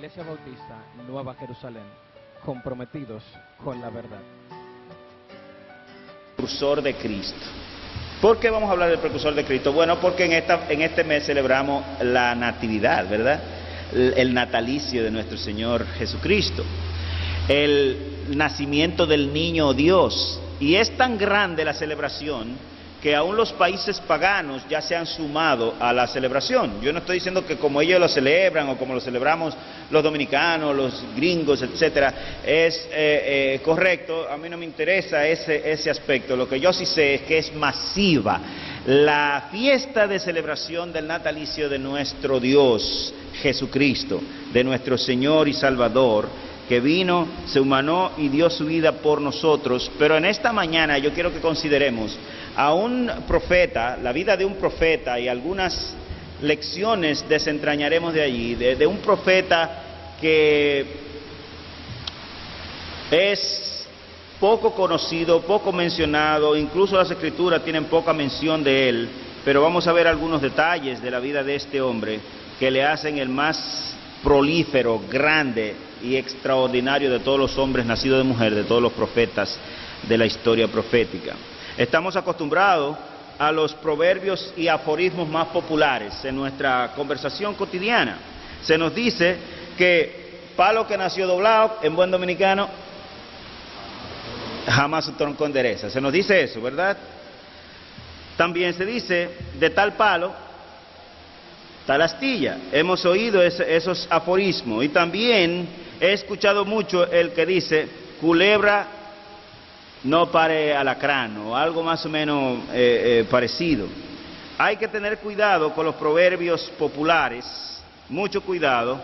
Iglesia Bautista Nueva Jerusalén, comprometidos con la verdad. Precursor de Cristo. ¿Por qué vamos a hablar del precursor de Cristo? Bueno, porque en este mes celebramos la natividad, ¿verdad? El natalicio de nuestro Señor Jesucristo, el nacimiento del niño Dios. Y es tan grande la celebración que aún los países paganos ya se han sumado a la celebración. Yo no estoy diciendo que como ellos lo celebran o como lo celebramos los dominicanos, los gringos, etcétera, es correcto. A mí no me interesa ese aspecto. Lo que yo sí sé es que es masiva la fiesta de celebración del natalicio de nuestro Dios Jesucristo, de nuestro Señor y Salvador, que vino, se humanó y dio su vida por nosotros. Pero en esta mañana yo quiero que consideremos a un profeta, la vida de un profeta, y algunas lecciones desentrañaremos de allí, de un profeta que es poco conocido, poco mencionado, incluso las escrituras tienen poca mención de él, pero vamos a ver algunos detalles de la vida de este hombre que le hacen el más prolífero, grande y extraordinario de todos los hombres nacidos de mujer, de todos los profetas de la historia profética. Estamos acostumbrados a los proverbios y aforismos más populares en nuestra conversación cotidiana. Se nos dice que palo que nació doblado, en buen dominicano, jamás su tronco endereza. Se nos dice eso, ¿verdad? También se dice, de tal palo, tal astilla. Hemos oído esos aforismos. Y también he escuchado mucho el que dice, culebra no pare alacrán, o algo más o menos parecido. Hay que tener cuidado con los proverbios populares, mucho cuidado,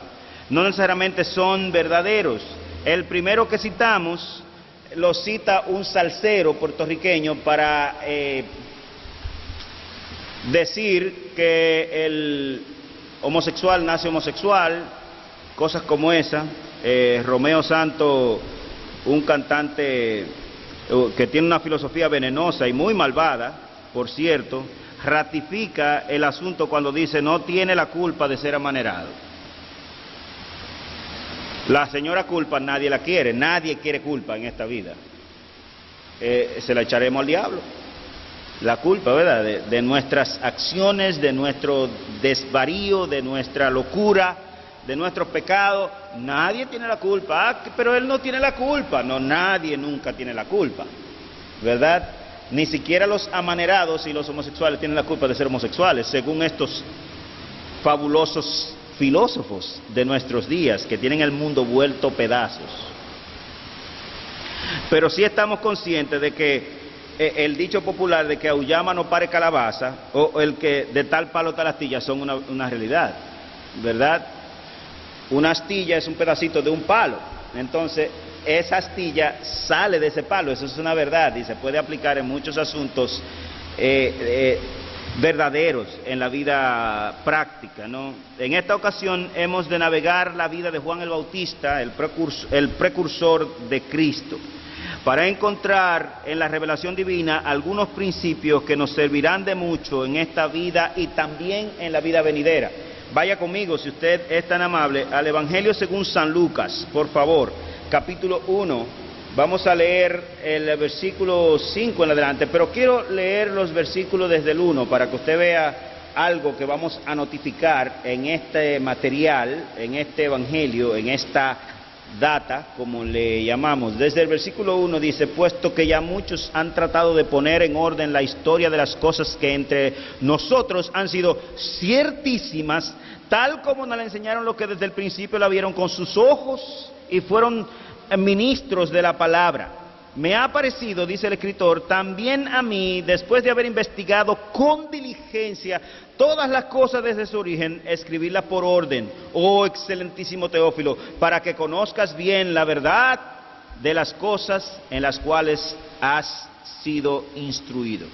no necesariamente son verdaderos. El primero que citamos lo cita un salsero puertorriqueño para decir que el homosexual nace homosexual, cosas como esa. Romeo Santos, un cantante que tiene una filosofía venenosa y muy malvada, por cierto, ratifica el asunto cuando dice no tiene la culpa de ser amanerado. La señora culpa nadie la quiere, nadie quiere culpa en esta vida. Se la echaremos al diablo, la culpa, ¿verdad? De nuestras acciones, de nuestro desvarío, de nuestra locura, de nuestros pecados. Nadie tiene la culpa. Pero él no tiene la culpa. No, nadie nunca tiene la culpa, ¿verdad? Ni siquiera los amanerados y los homosexuales tienen la culpa de ser homosexuales, según estos fabulosos filósofos de nuestros días que tienen el mundo vuelto pedazos. Pero sí estamos conscientes de que el dicho popular de que aullama no pare calabaza, o el que de tal palo tal astilla, son una realidad, ¿verdad? Una astilla es un pedacito de un palo, entonces esa astilla sale de ese palo, eso es una verdad y se puede aplicar en muchos asuntos verdaderos en la vida práctica, ¿no? En esta ocasión hemos de navegar la vida de Juan el Bautista, el precursor de Cristo, para encontrar en la revelación divina algunos principios que nos servirán de mucho en esta vida y también en la vida venidera. Vaya conmigo, si usted es tan amable, al Evangelio según San Lucas, por favor, capítulo 1. Vamos a leer el versículo 5 en adelante, pero quiero leer los versículos desde el 1 para que usted vea algo que vamos a notificar en este material, en este Evangelio, en esta data, como le llamamos. Desde el versículo 1 dice, puesto que ya muchos han tratado de poner en orden la historia de las cosas que entre nosotros han sido ciertísimas, tal como nos la enseñaron los que desde el principio la vieron con sus ojos y fueron ministros de la palabra. Me ha parecido, dice el escritor, también a mí, después de haber investigado con diligencia todas las cosas desde su origen, escribirlas por orden, oh excelentísimo Teófilo, para que conozcas bien la verdad de las cosas en las cuales has sido instruido.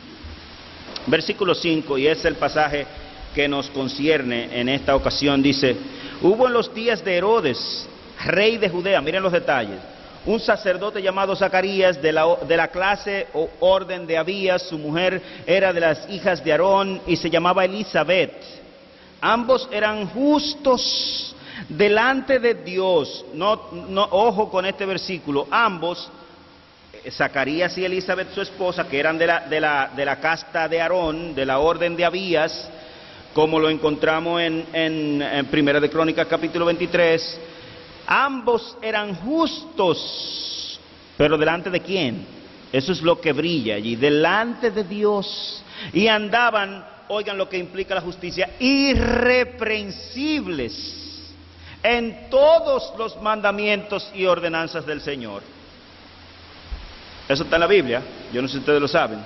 Versículo 5, y es el pasaje que nos concierne en esta ocasión, dice, hubo en los días de Herodes, rey de Judea, miren los detalles, un sacerdote llamado Zacarías de la clase o orden de Abías, su mujer era de las hijas de Aarón y se llamaba Elizabeth. Ambos eran justos delante de Dios. Ojo con este versículo, ambos, Zacarías y Elizabeth su esposa, que eran de la casta de Aarón, de la orden de Abías, como lo encontramos en Primera de Crónicas capítulo 23, ambos eran justos, pero ¿delante de quién? Eso es lo que brilla allí, delante de Dios, y andaban, oigan lo que implica la justicia, irreprensibles en todos los mandamientos y ordenanzas del Señor. Eso está en la Biblia, yo no sé si ustedes lo saben.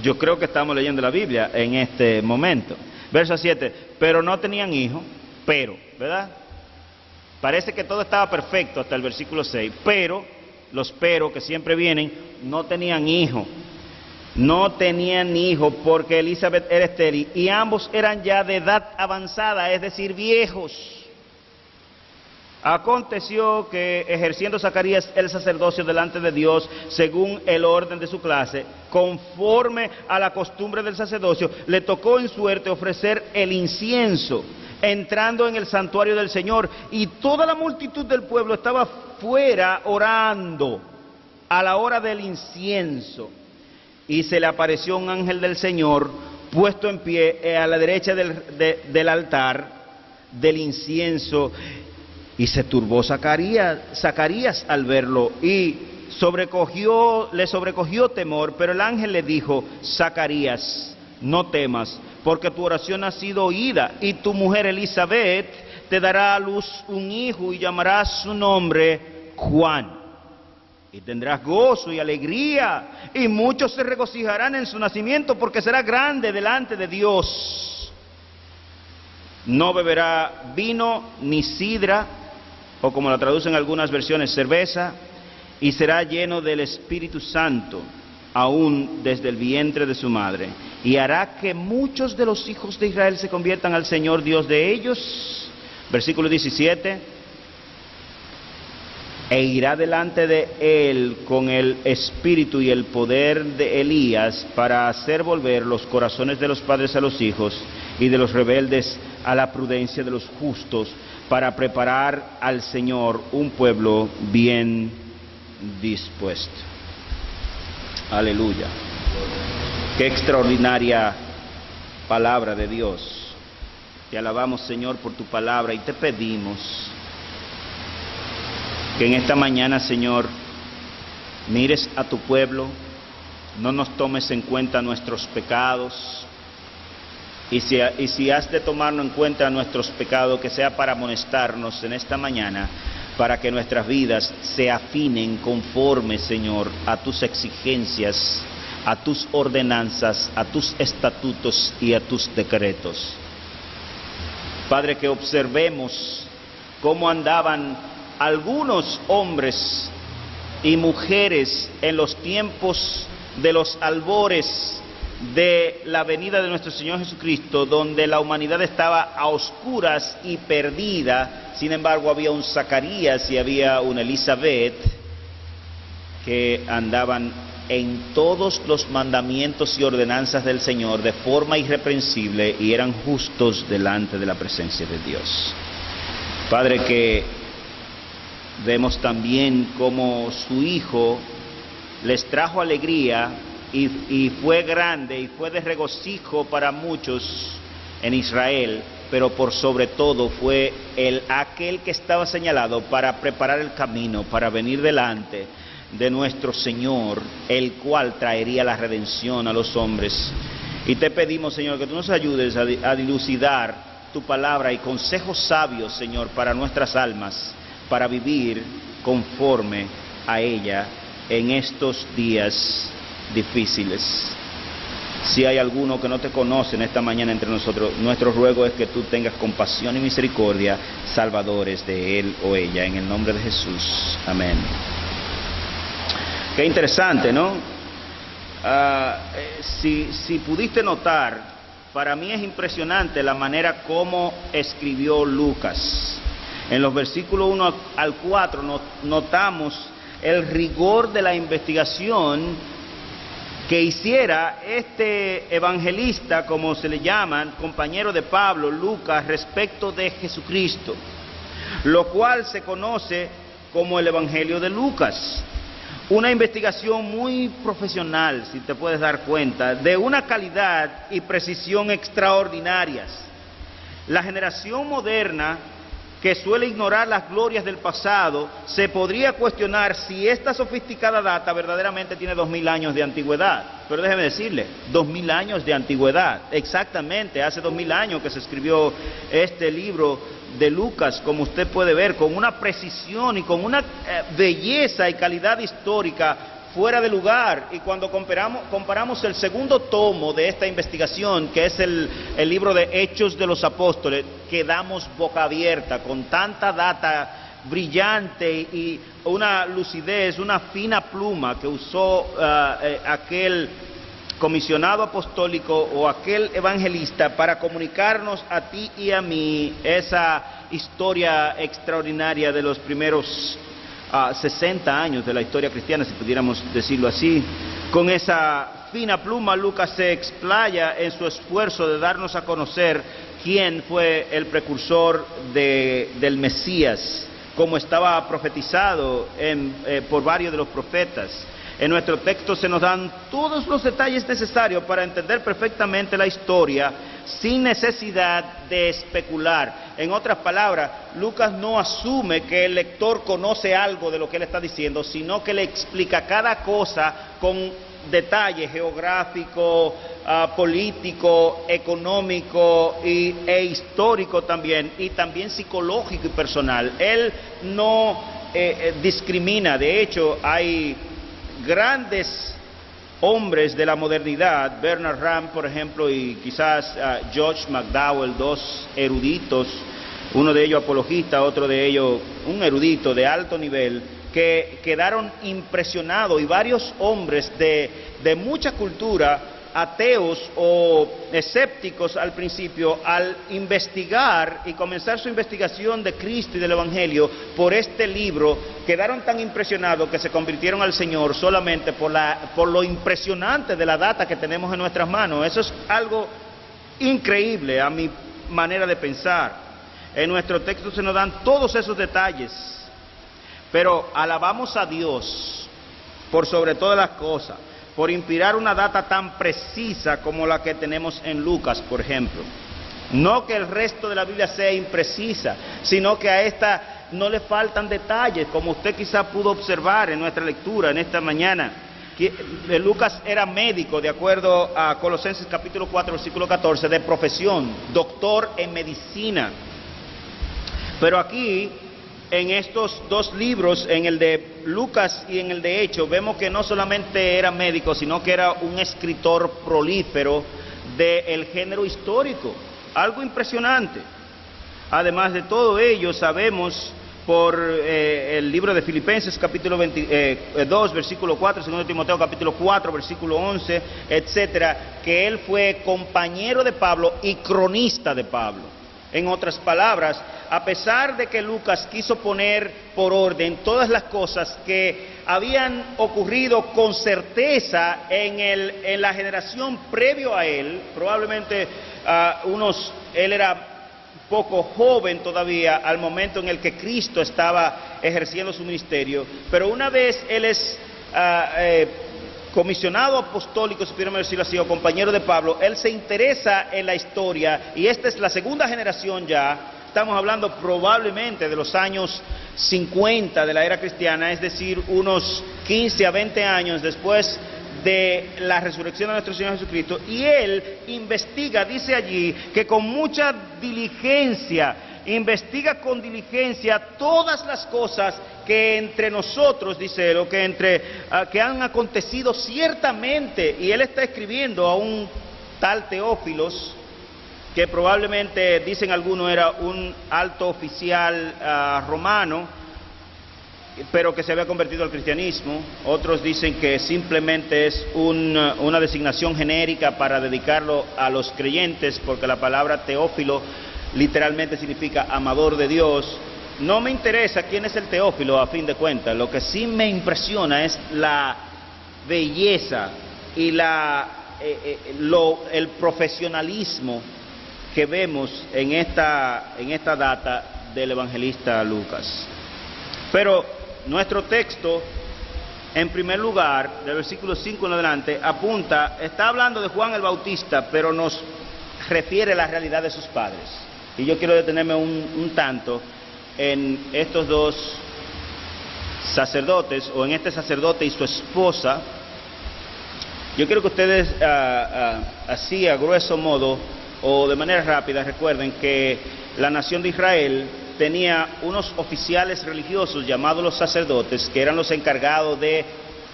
Yo creo que estamos leyendo la Biblia en este momento. Verso 7, pero no tenían hijo, ¿verdad? Parece que todo estaba perfecto hasta el versículo 6, pero, los pero que siempre vienen, no tenían hijo. No tenían hijo porque Elizabeth era estéril y ambos eran ya de edad avanzada, es decir, viejos. Aconteció que ejerciendo Zacarías el sacerdocio delante de Dios, según el orden de su clase, conforme a la costumbre del sacerdocio, le tocó en suerte ofrecer el incienso, entrando en el santuario del Señor, y toda la multitud del pueblo estaba fuera orando a la hora del incienso. Y se le apareció un ángel del Señor, puesto en pie a la derecha del altar del incienso. Y se turbó Zacarías al verlo, y le sobrecogió temor, pero el ángel le dijo: Zacarías, no temas, porque tu oración ha sido oída, y tu mujer Elizabeth te dará a luz un hijo, y llamarás su nombre Juan. Y tendrás gozo y alegría, y muchos se regocijarán en su nacimiento, porque será grande delante de Dios. No beberá vino ni sidra, o como la traducen algunas versiones, cerveza, y será lleno del Espíritu Santo, aún desde el vientre de su madre, y hará que muchos de los hijos de Israel se conviertan al Señor Dios de ellos. Versículo 17, e irá delante de él con el espíritu y el poder de Elías, para hacer volver los corazones de los padres a los hijos, y de los rebeldes a la prudencia de los justos, para preparar al Señor un pueblo bien dispuesto. Aleluya. Qué extraordinaria palabra de Dios. Te alabamos, Señor, por tu palabra, y te pedimos que en esta mañana, Señor, mires a tu pueblo, no nos tomes en cuenta nuestros pecados, y si has de tomarnos en cuenta nuestros pecados, que sea para amonestarnos en esta mañana, para que nuestras vidas se afinen conforme, Señor, a tus exigencias, a tus ordenanzas, a tus estatutos y a tus decretos. Padre, que observemos cómo andaban algunos hombres y mujeres en los tiempos de los albores de la venida de nuestro Señor Jesucristo, donde la humanidad estaba a oscuras y perdida. Sin embargo, había un Zacarías y había una Elizabeth que andaban en todos los mandamientos y ordenanzas del Señor de forma irreprensible, y eran justos delante de la presencia de Dios. Padre, que vemos también cómo su Hijo les trajo alegría, y fue grande y fue de regocijo para muchos en Israel, pero por sobre todo fue aquel que estaba señalado para preparar el camino, para venir delante de nuestro Señor, el cual traería la redención a los hombres. Y te pedimos, Señor, que tú nos ayudes a dilucidar tu palabra y consejos sabios, Señor, para nuestras almas, para vivir conforme a ella en estos días difíciles. Si hay alguno que no te conoce en esta mañana entre nosotros, nuestro ruego es que tú tengas compasión y misericordia, salvadores de él o ella, en el nombre de Jesús. Amén. Qué interesante, ¿no? Si pudiste notar, para mí es impresionante la manera como escribió Lucas. En los versículos 1 al 4 notamos el rigor de la investigación que hiciera este evangelista, como se le llaman, compañero de Pablo, Lucas, respecto de Jesucristo. lo cual se conoce como el Evangelio de Lucas. Una investigación muy profesional, si te puedes dar cuenta, de una calidad y precisión extraordinarias. La generación moderna, que suele ignorar las glorias del pasado, se podría cuestionar si esta sofisticada data verdaderamente tiene 2000 años de antigüedad. Pero déjeme decirle, 2000 años de antigüedad, exactamente, hace 2000 años que se escribió este libro de Lucas, como usted puede ver, con una precisión y con una belleza y calidad histórica fuera de lugar. Y cuando comparamos el segundo tomo de esta investigación, que es el libro de Hechos de los Apóstoles, quedamos boca abierta con tanta data brillante y una lucidez, una fina pluma que usó aquel comisionado apostólico o aquel evangelista para comunicarnos a ti y a mí esa historia extraordinaria de los primeros 60 años de la historia cristiana, si pudiéramos decirlo así. Con esa fina pluma, Lucas se explaya en su esfuerzo de darnos a conocer quién fue el precursor del Mesías, como estaba profetizado por varios de los profetas. En nuestro texto se nos dan todos los detalles necesarios para entender perfectamente la historia sin necesidad de especular. En otras palabras, Lucas no asume que el lector conoce algo de lo que él está diciendo, sino que le explica cada cosa con detalle geográfico, político, económico e histórico también, y también psicológico y personal. Él no discrimina. De hecho, hay grandes hombres de la modernidad, Bernard Ramm, por ejemplo, y quizás George McDowell, dos eruditos, uno de ellos apologista, otro de ellos un erudito de alto nivel, que quedaron impresionados, y varios hombres de mucha cultura, ateos o escépticos al principio, al investigar y comenzar su investigación de Cristo y del Evangelio por este libro, quedaron tan impresionados que se convirtieron al Señor solamente por lo impresionante de la data que tenemos en nuestras manos. Eso es algo increíble a mi manera de pensar. En nuestro texto se nos dan todos esos detalles, pero alabamos a Dios por sobre todas las cosas, por inspirar una data tan precisa como la que tenemos en Lucas, por ejemplo. No que el resto de la Biblia sea imprecisa, sino que a esta no le faltan detalles, como usted quizá pudo observar en nuestra lectura en esta mañana. Lucas era médico, de acuerdo a Colosenses capítulo 4, versículo 14, de profesión, doctor en medicina. Pero aquí, en estos dos libros, en el de Lucas y en el de Hechos, vemos que no solamente era médico, sino que era un escritor prolífero del género histórico. Algo impresionante. Además de todo ello, sabemos por el libro de Filipenses capítulo 2, versículo 4, 2 Timoteo capítulo 4, versículo 11, etcétera, que él fue compañero de Pablo y cronista de Pablo. En otras palabras, a pesar de que Lucas quiso poner por orden todas las cosas que habían ocurrido con certeza en la generación previo a él, probablemente él era poco joven todavía al momento en el que Cristo estaba ejerciendo su ministerio, pero una vez él es comisionado apostólico, si pudiéramos decirlo así, o compañero de Pablo, él se interesa en la historia, y esta es la segunda generación ya. Estamos hablando probablemente de los años 50 de la era cristiana, es decir, unos 15 a 20 años después de la resurrección de nuestro Señor Jesucristo, y él investiga, dice allí, que con mucha diligencia, investiga con diligencia todas las cosas que entre nosotros, dice él, o que han acontecido ciertamente, y él está escribiendo a un tal Teófilos, que probablemente, dicen algunos, era un alto oficial romano, pero que se había convertido al cristianismo. Otros dicen que simplemente es una designación genérica para dedicarlo a los creyentes, porque la palabra Teófilo literalmente significa amador de Dios. No me interesa quién es el Teófilo a fin de cuentas, lo que sí me impresiona es la belleza y el profesionalismo que vemos en esta data del evangelista Lucas. Pero nuestro texto, en primer lugar, del versículo 5 en adelante, está hablando de Juan el Bautista, pero nos refiere a la realidad de sus padres. Y yo quiero detenerme un tanto en estos dos sacerdotes, o en este sacerdote y su esposa. Yo quiero que ustedes, así a grueso modo, o de manera rápida, recuerden que la nación de Israel tenía unos oficiales religiosos llamados los sacerdotes, que eran los encargados de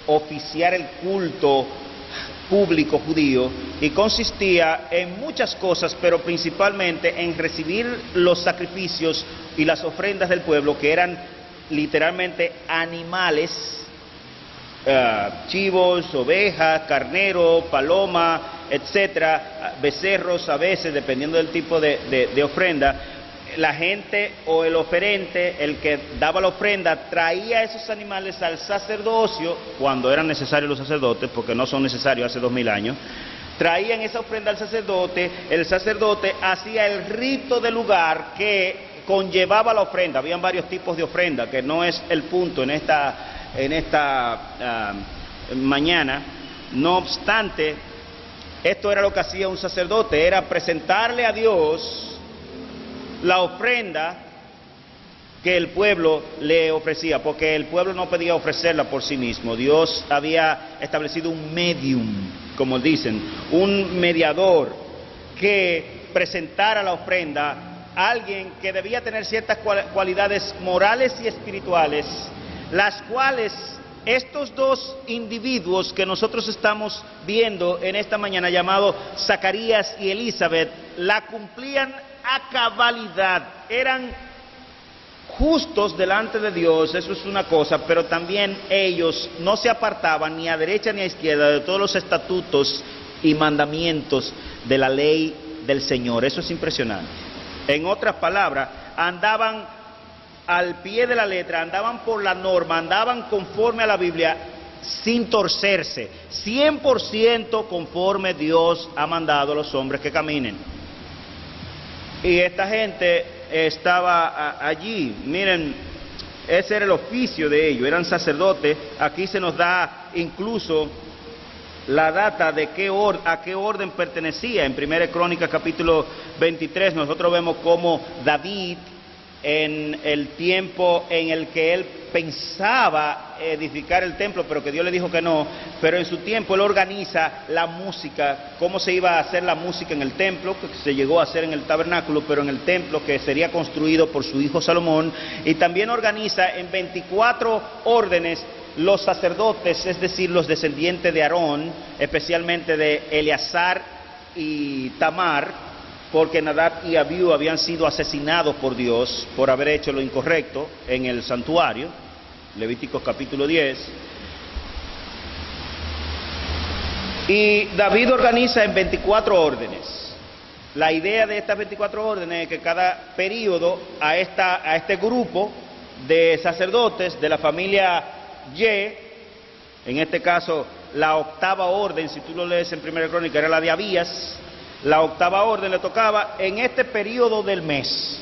oficiar el culto público judío, y consistía en muchas cosas, pero principalmente en recibir los sacrificios y las ofrendas del pueblo, que eran literalmente animales, chivos, ovejas, carnero, paloma, etcétera, becerros a veces, dependiendo del tipo de ofrenda. La gente o el oferente, el que daba la ofrenda, traía esos animales al sacerdocio, cuando eran necesarios los sacerdotes, porque no son necesarios hace 2000 años, traían esa ofrenda al sacerdote, el sacerdote hacía el rito del lugar que conllevaba la ofrenda. Habían varios tipos de ofrenda, que no es el punto en esta mañana. No obstante, esto era lo que hacía un sacerdote, era presentarle a Dios la ofrenda que el pueblo le ofrecía, porque el pueblo no podía ofrecerla por sí mismo. Dios había establecido un medium, como dicen, un mediador que presentara la ofrenda, alguien que debía tener ciertas cualidades morales y espirituales, las cuales estos dos individuos que nosotros estamos viendo en esta mañana, llamados Zacarías y Elizabeth, la cumplían a cabalidad. Eran justos delante de Dios, eso es una cosa, pero también ellos no se apartaban ni a derecha ni a izquierda de todos los estatutos y mandamientos de la ley del Señor. Eso es impresionante. En otras palabras, andaban al pie de la letra, andaban por la norma, andaban conforme a la Biblia, sin torcerse, 100% conforme Dios ha mandado a los hombres que caminen. Y esta gente estaba allí. Miren, ese era el oficio de ellos, eran sacerdotes. Aquí se nos da incluso la data de a qué orden pertenecía. En 1 Crónicas capítulo 23 nosotros vemos cómo David, en el tiempo en el que él pensaba edificar el templo, pero que Dios le dijo que no, pero en su tiempo él organiza la música, cómo se iba a hacer la música en el templo, que se llegó a hacer en el tabernáculo, pero en el templo que sería construido por su hijo Salomón, y también organiza en 24 órdenes los sacerdotes, es decir, los descendientes de Aarón, especialmente de Eleazar y Tamar, porque Nadab y Abiú habían sido asesinados por Dios por haber hecho lo incorrecto en el santuario, Levíticos capítulo 10. Y David organiza en 24 órdenes. La idea de estas 24 órdenes es que cada periodo a este grupo de sacerdotes de la familia Y, en este caso la octava orden, si tú lo lees en 1 Crónica, era la de Abías. La octava orden le tocaba en este periodo del mes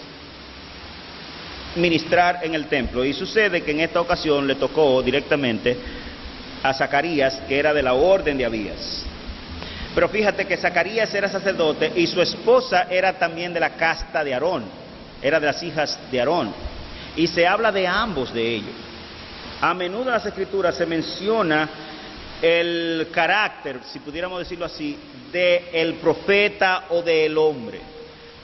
ministrar en el templo, y sucede que en esta ocasión le tocó directamente a Zacarías, que era de la orden de Abías. Pero fíjate que Zacarías era sacerdote y su esposa era también de la casta de Aarón, era de las hijas de Aarón, y se habla de ambos de ellos. A menudo en las Escrituras se menciona el carácter, si pudiéramos decirlo así, del profeta o del hombre,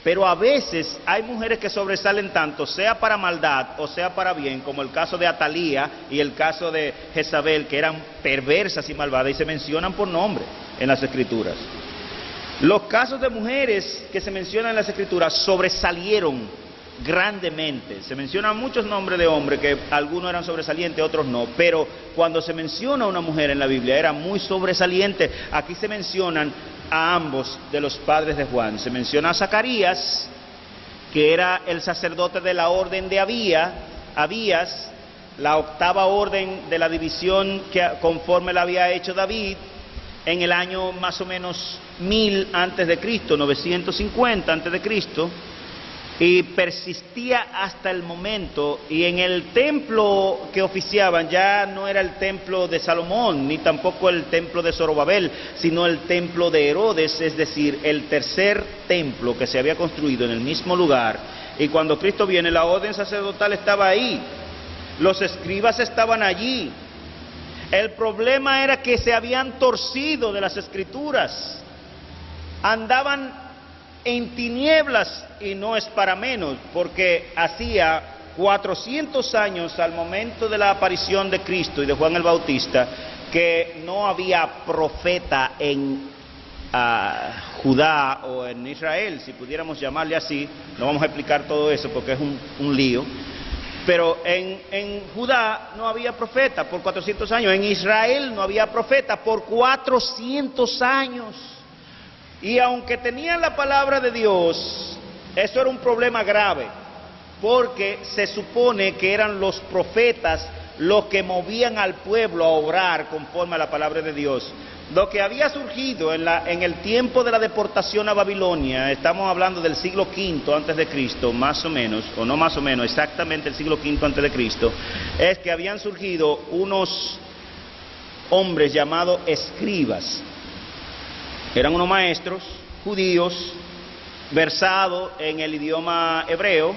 pero a veces hay mujeres que sobresalen tanto, sea para maldad o sea para bien, como el caso de Atalía y el caso de Jezabel, que eran perversas y malvadas, y se mencionan por nombre en las Escrituras. Los casos de mujeres que se mencionan en las Escrituras sobresalieron grandemente. Se mencionan muchos nombres de hombres, que algunos eran sobresalientes, otros no, pero cuando se menciona a una mujer en la Biblia era muy sobresaliente. Aquí se mencionan a ambos de los padres de Juan. Se menciona a Zacarías, que era el sacerdote de la orden de Abías, la octava orden de la división que conforme la había hecho David en el año más o menos 1000 antes de Cristo, 950 antes de Cristo. y persistía hasta el momento, y en el templo que oficiaban ya no era el templo de Salomón, ni tampoco el templo de Zorobabel, sino el templo de Herodes, es decir, el tercer templo que se había construido en el mismo lugar. Y cuando Cristo viene, la orden sacerdotal estaba ahí, los escribas estaban allí. El problema era que se habían torcido de las Escrituras, andaban en tinieblas, y no es para menos, porque hacía 400 años al momento de la aparición de Cristo y de Juan el Bautista que no había profeta en Judá o en Israel, si pudiéramos llamarle así. No vamos a explicar todo eso porque es un lío, pero en Judá no había profeta por 400 años, en Israel no había profeta por 400 años. Y aunque tenían la palabra de Dios, eso era un problema grave, porque se supone que eran los profetas los que movían al pueblo a obrar conforme a la palabra de Dios. Lo que había surgido en el tiempo de la deportación a Babilonia, estamos hablando del siglo V antes de Cristo, más o menos, o no más o menos, exactamente el siglo V antes de Cristo, es que habían surgido unos hombres llamados escribas. Eran unos maestros judíos versados en el idioma hebreo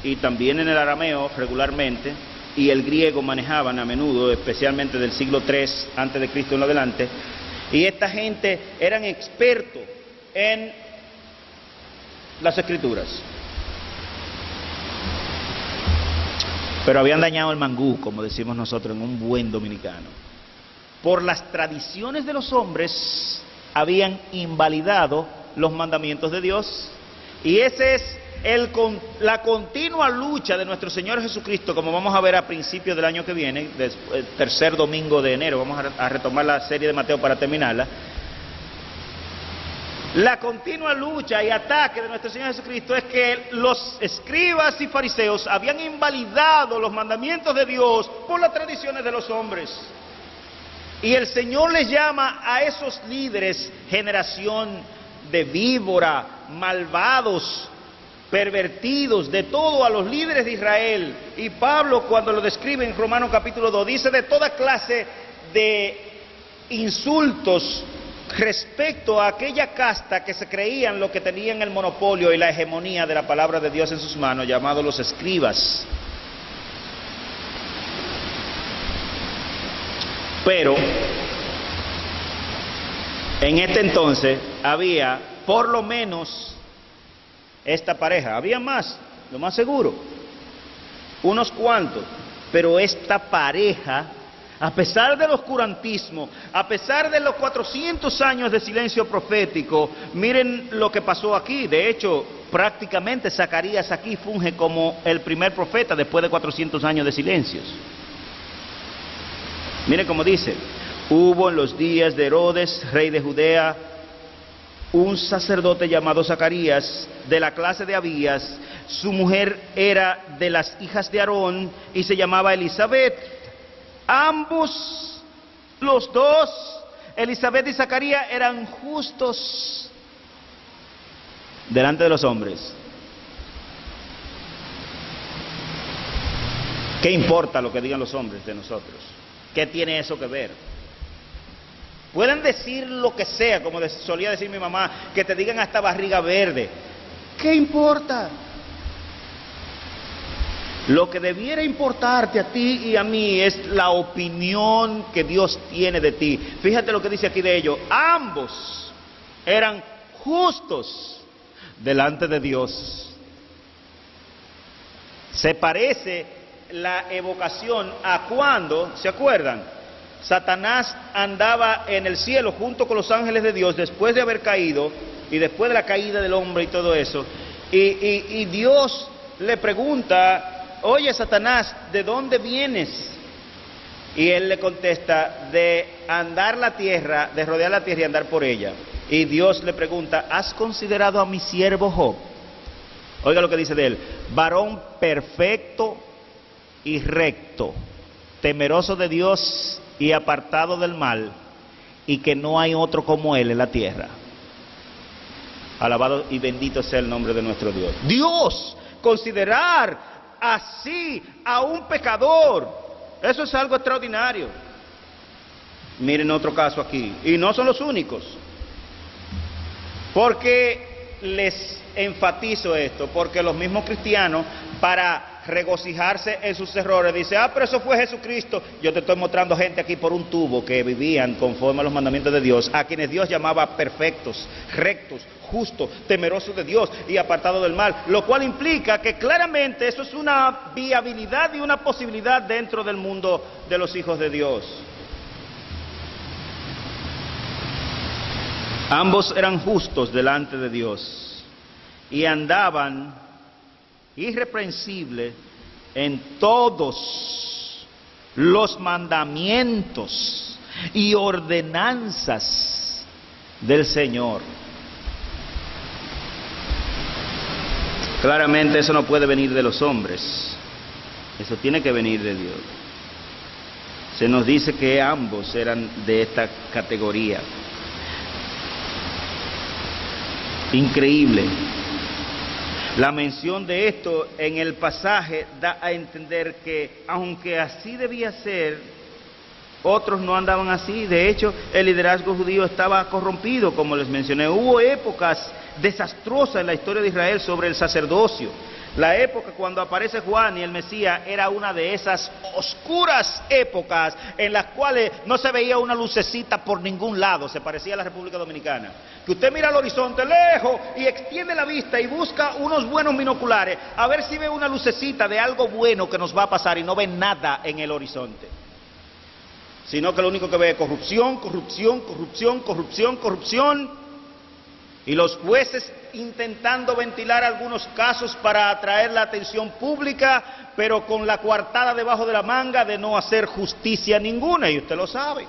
y también en el arameo regularmente, y el griego manejaban a menudo, especialmente del siglo III antes de Cristo en adelante. Y esta gente eran expertos en las Escrituras, pero habían dañado el mangú, como decimos nosotros en un buen dominicano. Por las tradiciones de los hombres habían invalidado los mandamientos de Dios, y ese es la continua lucha de nuestro Señor Jesucristo, como vamos a ver a principios del año que viene, el tercer domingo de enero. Vamos a retomar la serie de Mateo para terminarla. La continua lucha y ataque de nuestro Señor Jesucristo es que los escribas y fariseos habían invalidado los mandamientos de Dios por las tradiciones de los hombres. Y el Señor les llama a esos líderes generación de víbora, malvados, pervertidos, de todo, a los líderes de Israel. Y Pablo, cuando lo describe en Romanos capítulo 2, dice de toda clase de insultos respecto a aquella casta que se creían lo que tenían el monopolio y la hegemonía de la palabra de Dios en sus manos, llamados los escribas. Pero en este entonces había por lo menos esta pareja, había más, lo más seguro, unos cuantos, pero esta pareja, a pesar del oscurantismo, a pesar de los 400 años de silencio profético, miren lo que pasó aquí. De hecho, prácticamente Zacarías aquí funge como el primer profeta después de 400 años de silencios. Miren cómo dice: hubo en los días de Herodes, rey de Judea, un sacerdote llamado Zacarías, de la clase de Abías. Su mujer era de las hijas de Aarón y se llamaba Elizabeth. Ambos, los dos, Elizabeth y Zacarías, eran justos delante de los hombres. ¿Qué importa lo que digan los hombres de nosotros? ¿Qué tiene eso que ver? Pueden decir lo que sea, como solía decir mi mamá, que te digan hasta barriga verde. ¿Qué importa? Lo que debiera importarte a ti y a mí es la opinión que Dios tiene de ti. Fíjate lo que dice aquí de ellos. Ambos eran justos delante de Dios. Se parece la evocación a cuando, ¿se acuerdan? Satanás andaba en el cielo junto con los ángeles de Dios después de haber caído y después de la caída del hombre y todo eso. Y Dios le pregunta: oye, Satanás, ¿de dónde vienes? Y él le contesta: de andar la tierra, de rodear la tierra y andar por ella. Y Dios le pregunta: ¿has considerado a mi siervo Job? Oiga lo que dice de él: varón perfecto y recto, temeroso de Dios y apartado del mal, y que no hay otro como él en la tierra. Alabado y bendito sea el nombre de nuestro Dios. Dios, considerar así a un pecador, eso es algo extraordinario. Miren otro caso aquí, y no son los únicos. Porque les enfatizo esto, porque los mismos cristianos, para regocijarse en sus errores, dicen, pero eso fue Jesucristo. Yo te estoy mostrando gente aquí por un tubo que vivían conforme a los mandamientos de Dios, a quienes Dios llamaba perfectos, rectos, justos, temerosos de Dios y apartados del mal, lo cual implica que claramente eso es una viabilidad y una posibilidad dentro del mundo de los hijos de Dios. Ambos eran justos delante de Dios y andaban irreprensibles en todos los mandamientos y ordenanzas del Señor. Claramente eso no puede venir de los hombres, eso tiene que venir de Dios. Se nos dice que ambos eran de esta categoría. Increíble. La mención de esto en el pasaje da a entender que, aunque así debía ser, otros no andaban así. De hecho, el liderazgo judío estaba corrompido, como les mencioné. Hubo épocas desastrosas en la historia de Israel sobre el sacerdocio. La época cuando aparece Juan y el Mesías era una de esas oscuras épocas en las cuales no se veía una lucecita por ningún lado. Se parecía a la República Dominicana, que usted mira al horizonte lejos y extiende la vista y busca unos buenos binoculares a ver si ve una lucecita de algo bueno que nos va a pasar, y no ve nada en el horizonte, sino que lo único que ve es corrupción, corrupción, corrupción, corrupción, corrupción. Y los jueces intentando ventilar algunos casos para atraer la atención pública, pero con la coartada debajo de la manga de no hacer justicia ninguna, y usted lo sabe.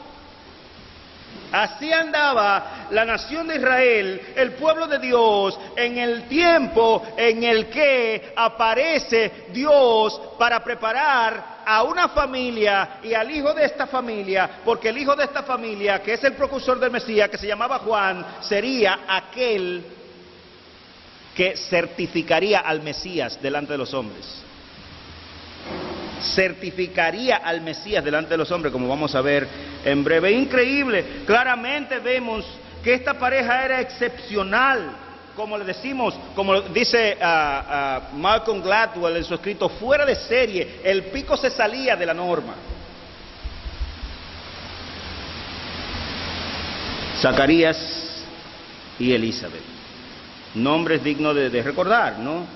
Así andaba la nación de Israel, el pueblo de Dios, en el tiempo en el que aparece Dios para preparar a una familia y al hijo de esta familia, porque el hijo de esta familia, que es el precursor del Mesías, que se llamaba Juan, sería aquel que certificaría al Mesías delante de los hombres. Certificaría al Mesías delante de los hombres, como vamos a ver en breve. Increíble. Claramente vemos que esta pareja era excepcional, como le decimos, como dice Malcolm Gladwell en su escrito, fuera de serie. El pico se salía de la norma. Zacarías y Elizabeth, nombres dignos de recordar, ¿no?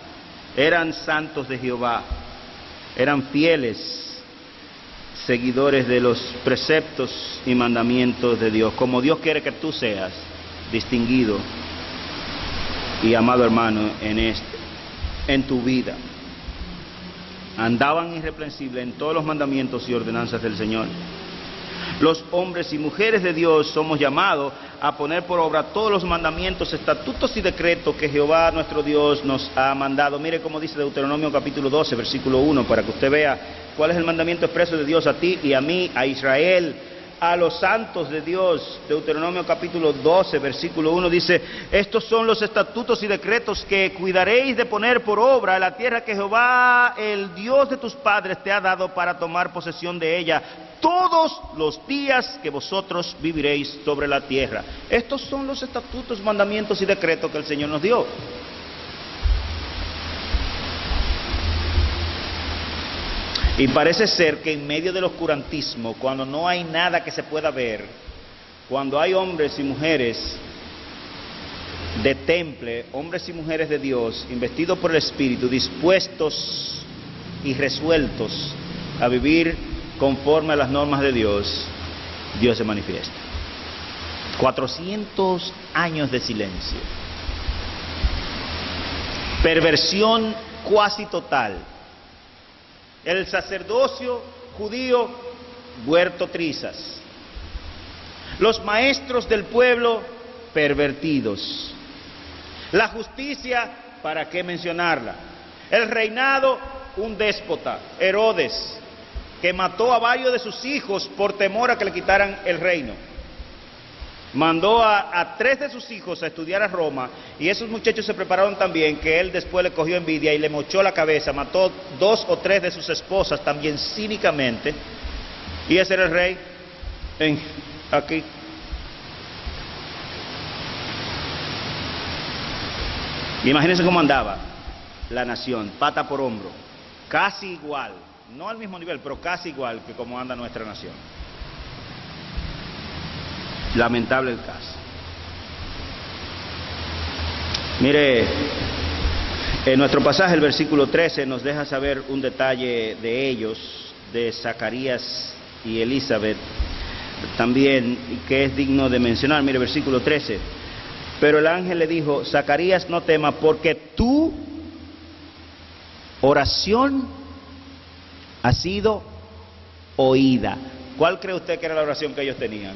Eran santos de Jehová, eran fieles seguidores de los preceptos y mandamientos de Dios, como Dios quiere que tú seas, distinguido y amado hermano en tu vida. Andaban irreprensibles en todos los mandamientos y ordenanzas del Señor. Los hombres y mujeres de Dios somos llamados a poner por obra todos los mandamientos, estatutos y decretos que Jehová nuestro Dios nos ha mandado. Mire cómo dice Deuteronomio capítulo 12, versículo 1, para que usted vea cuál es el mandamiento expreso de Dios a ti y a mí, a Israel, a los santos de Dios. Deuteronomio capítulo 12, versículo 1 dice: estos son los estatutos y decretos que cuidaréis de poner por obra en la tierra que Jehová, el Dios de tus padres, te ha dado para tomar posesión de ella todos los días que vosotros viviréis sobre la tierra. Estos son los estatutos, mandamientos y decretos que el Señor nos dio. Y parece ser que en medio del oscurantismo, cuando no hay nada que se pueda ver, cuando hay hombres y mujeres de temple, hombres y mujeres de Dios, investidos por el Espíritu, dispuestos y resueltos a vivir conforme a las normas de Dios, Dios se manifiesta. 400 años de silencio, perversión cuasi total. El sacerdocio judío vuelto trizas. Los maestros del pueblo pervertidos. La justicia, ¿para qué mencionarla? El reinado, un déspota, Herodes, que mató a varios de sus hijos por temor a que le quitaran el reino. Mandó a 3 de sus hijos a estudiar a Roma, y esos muchachos se prepararon también, que él después le cogió envidia y le mochó la cabeza, mató 2 o 3 de sus esposas también cínicamente, y ese era el rey aquí. Imagínense cómo andaba la nación, pata por hombro, casi igual, no al mismo nivel, pero casi igual que como anda nuestra nación. Lamentable el caso. Mire, en nuestro pasaje, el versículo 13, nos deja saber un detalle de ellos, de Zacarías y Elizabeth, también, que es digno de mencionar. Mire, versículo 13. Pero el ángel le dijo: Zacarías, no temas, porque tu oración ha sido oída. ¿Cuál cree usted que era la oración que ellos tenían?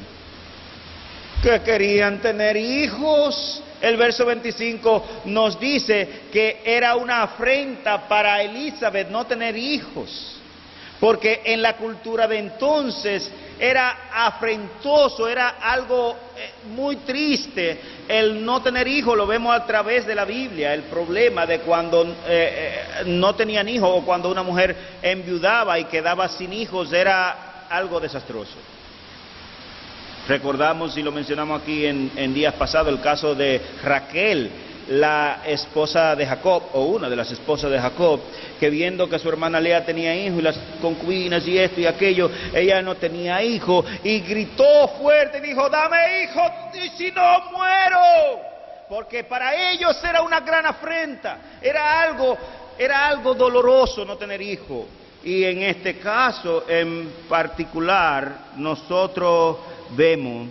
Que querían tener hijos. El verso 25 nos dice que era una afrenta para Elizabeth no tener hijos, porque en la cultura de entonces era afrentoso, era algo muy triste el no tener hijos. Lo vemos a través de la Biblia, el problema de cuando no tenían hijos, o cuando una mujer enviudaba y quedaba sin hijos, era algo desastroso. Recordamos y lo mencionamos aquí en días pasados el caso de Raquel, la esposa de Jacob, o una de las esposas de Jacob, que viendo que su hermana Lea tenía hijos y las concubinas y esto y aquello, ella no tenía hijo, y gritó fuerte y dijo: dame hijo, y si no muero. Porque para ellos era una gran afrenta, era algo doloroso no tener hijo. Y en este caso en particular nosotros vemos,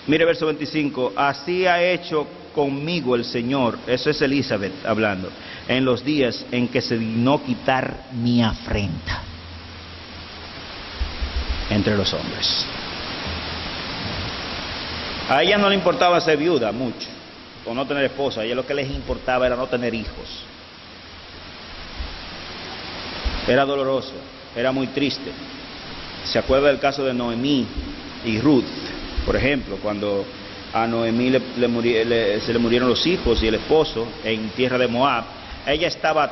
mire verso 25, así ha hecho conmigo el Señor, eso es Elizabeth hablando, en los días en que se dignó quitar mi afrenta entre los hombres. A ella no le importaba ser viuda mucho, o no tener esposa, a ella lo que les importaba era no tener hijos. Era doloroso, era muy triste. ¿Se acuerda del caso de Noemí y Ruth? Por ejemplo, cuando a Noemí se le murieron los hijos y el esposo en tierra de Moab, ella estaba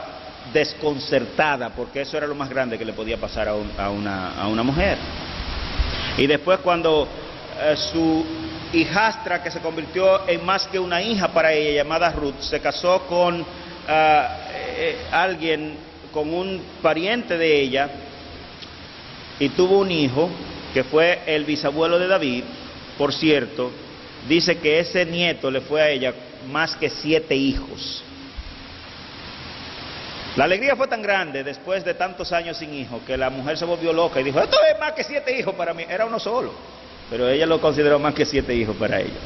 desconcertada, porque eso era lo más grande que le podía pasar a una mujer. Y después, cuando su hijastra, que se convirtió en más que una hija para ella, llamada Ruth, se casó con con un pariente de ella, y tuvo un hijo que fue el bisabuelo de David. Por cierto, dice que ese nieto le fue a ella más que 7 hijos. La alegría fue tan grande después de tantos años sin hijo, que la mujer se volvió loca y dijo: esto es más que 7 hijos para mí. Era uno solo, pero ella lo consideró más que 7 hijos para ella.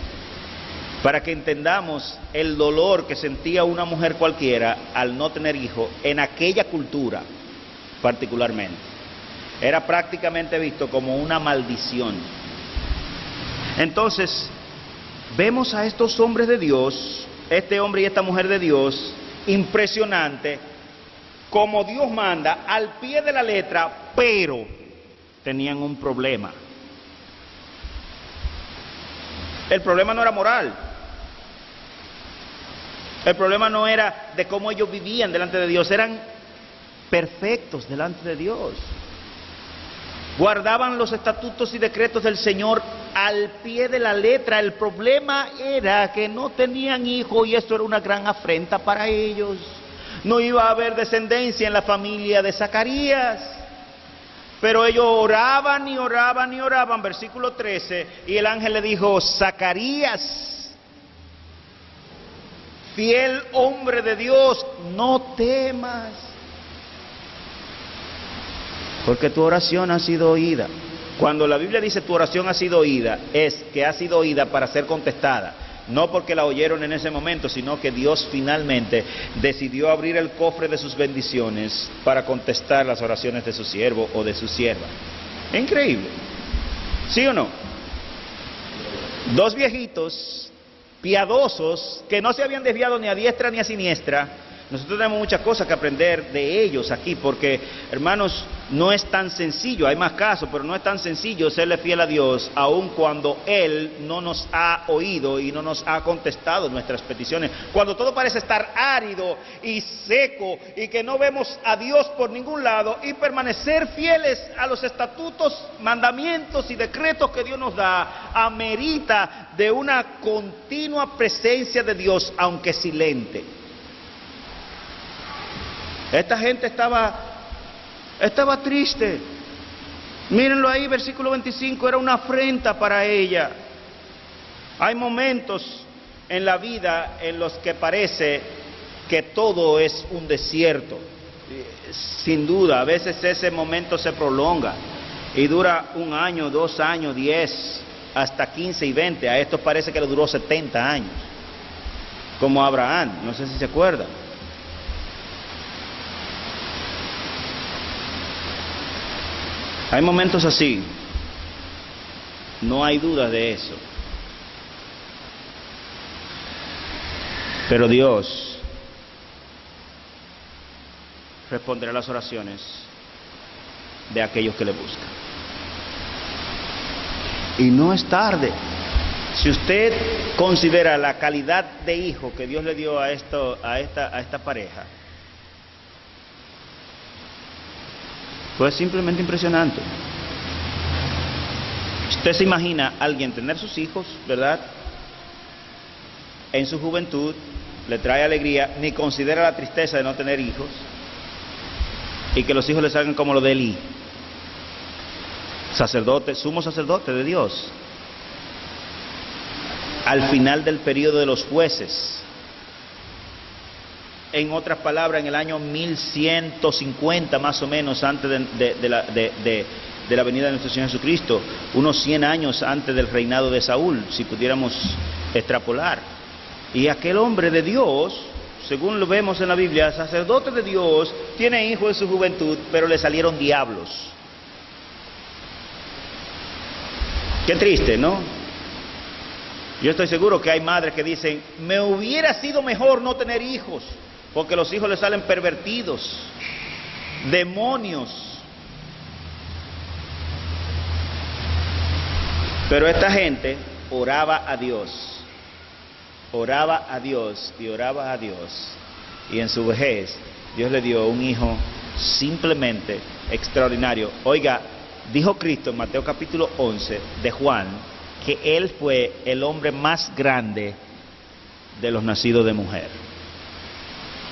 Para que entendamos el dolor que sentía una mujer cualquiera al no tener hijo en aquella cultura particularmente. Era prácticamente visto como una maldición. Entonces, vemos a estos hombres de Dios, este hombre y esta mujer de Dios, impresionante, como Dios manda, al pie de la letra, pero tenían un problema. El problema no era moral. El problema no era de cómo ellos vivían delante de Dios, eran perfectos delante de Dios. Guardaban los estatutos y decretos del Señor al pie de la letra. El problema era que no tenían hijos, y esto era una gran afrenta para ellos. No iba a haber descendencia en la familia de Zacarías. Pero ellos oraban y oraban y oraban, versículo 13, y el ángel le dijo: Zacarías, fiel hombre de Dios, no temas, porque tu oración ha sido oída. Cuando la Biblia dice tu oración ha sido oída, es que ha sido oída para ser contestada. No porque la oyeron en ese momento, sino que Dios finalmente decidió abrir el cofre de sus bendiciones para contestar las oraciones de su siervo o de su sierva. Increíble, ¿sí o no? 2 viejitos piadosos que no se habían desviado ni a diestra ni a siniestra, Nosotros tenemos muchas cosas que aprender de ellos aquí, porque, hermanos, no es tan sencillo, hay más casos, pero no es tan sencillo serle fiel a Dios, aun cuando Él no nos ha oído y no nos ha contestado nuestras peticiones. Cuando todo parece estar árido y seco y que no vemos a Dios por ningún lado, y permanecer fieles a los estatutos, mandamientos y decretos que Dios nos da, amerita de una continua presencia de Dios, aunque silente. Esta gente estaba triste. Mírenlo ahí, versículo 25, era una afrenta para ella. Hay momentos en la vida en los que parece que todo es un desierto. Sin duda, a veces ese momento se prolonga y dura 1 año, 2 años, 10, hasta 15 y 20. A estos parece que le duró 70 años, como Abraham, no sé si se acuerdan. Hay momentos así, no hay duda de eso. Pero Dios responderá a las oraciones de aquellos que le buscan. Y no es tarde. Si usted considera la calidad de hijo que Dios le dio a esta pareja, pues simplemente impresionante. Usted se imagina a alguien tener sus hijos, ¿verdad? En su juventud, le trae alegría, ni considera la tristeza de no tener hijos, y que los hijos le salgan como lo de Elí, sacerdote, sumo sacerdote de Dios, al final del periodo de los jueces. En otras palabras, en el año 1150 más o menos antes de la venida de nuestro Señor Jesucristo, unos 100 años antes del reinado de Saúl, si pudiéramos extrapolar. Y aquel hombre de Dios, según lo vemos en la Biblia, sacerdote de Dios, tiene hijos en su juventud, pero le salieron diablos. Qué triste, ¿no? Yo estoy seguro que hay madres que dicen, me hubiera sido mejor no tener hijos, porque los hijos le salen pervertidos, demonios. Pero esta gente oraba a Dios y oraba a Dios, y en su vejez Dios le dio un hijo simplemente extraordinario. Oiga, dijo Cristo en Mateo capítulo 11 de Juan, que Él fue el hombre más grande de los nacidos de mujer.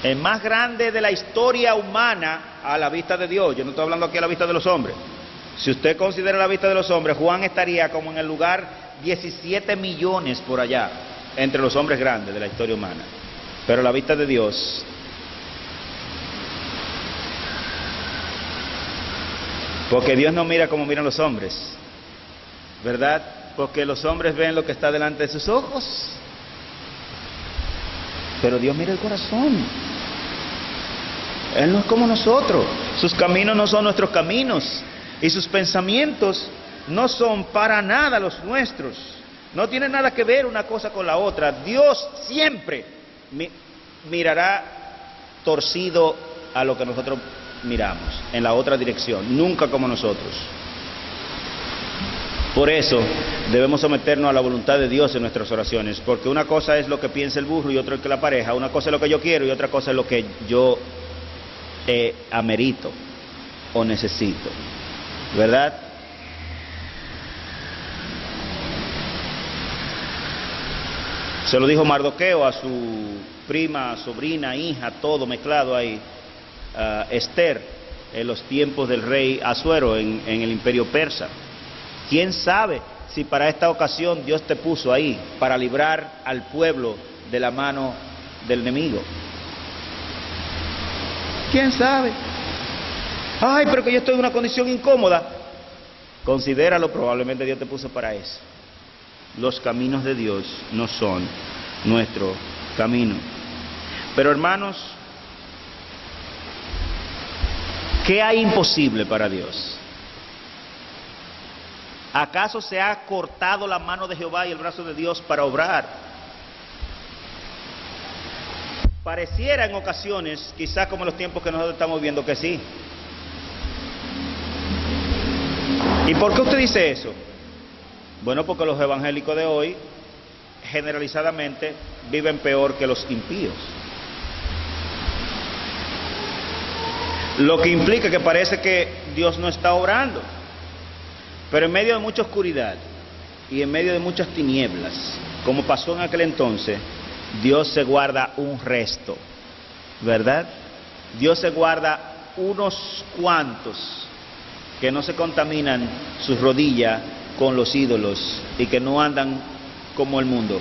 El más grande de la historia humana a la vista de Dios. Yo no estoy hablando aquí a la vista de los hombres. Si usted considera la vista de los hombres, Juan estaría como en el lugar 17 millones por allá, entre los hombres grandes de la historia humana. Pero a la vista de Dios, porque Dios no mira como miran los hombres, ¿verdad? Porque los hombres ven lo que está delante de sus ojos, pero Dios mira el corazón. Él no es como nosotros. Sus caminos no son nuestros caminos, y sus pensamientos no son para nada los nuestros. No tiene nada que ver una cosa con la otra. Dios siempre mirará torcido a lo que nosotros miramos, en la otra dirección, nunca como nosotros. Por eso debemos someternos a la voluntad de Dios en nuestras oraciones, porque una cosa es lo que piensa el burro y otra es que la pareja, una cosa es lo que yo quiero y otra cosa es lo que yo amerito o necesito, ¿verdad? Se lo dijo Mardoqueo a su prima, sobrina, hija, todo mezclado ahí, Esther, en los tiempos del rey Asuero en el imperio persa. ¿Quién sabe si para esta ocasión Dios te puso ahí para librar al pueblo de la mano del enemigo? ¿Quién sabe? Ay, pero que yo estoy en una condición incómoda. Considéralo, probablemente Dios te puso para eso. Los caminos de Dios no son nuestro camino. Pero hermanos, ¿qué hay imposible para Dios? ¿Acaso se ha cortado la mano de Jehová y el brazo de Dios para obrar? pareciera en ocasiones, quizás como los tiempos que nosotros estamos viendo, que sí. ¿Y por qué usted dice eso? Bueno, porque los evangélicos de hoy, generalizadamente, viven peor que los impíos. Lo que implica que parece que Dios no está obrando. Pero en medio de mucha oscuridad y en medio de muchas tinieblas, como pasó en aquel entonces, Dios se guarda un resto, ¿verdad? Dios se guarda unos cuantos que no se contaminan sus rodillas con los ídolos y que no andan como el mundo.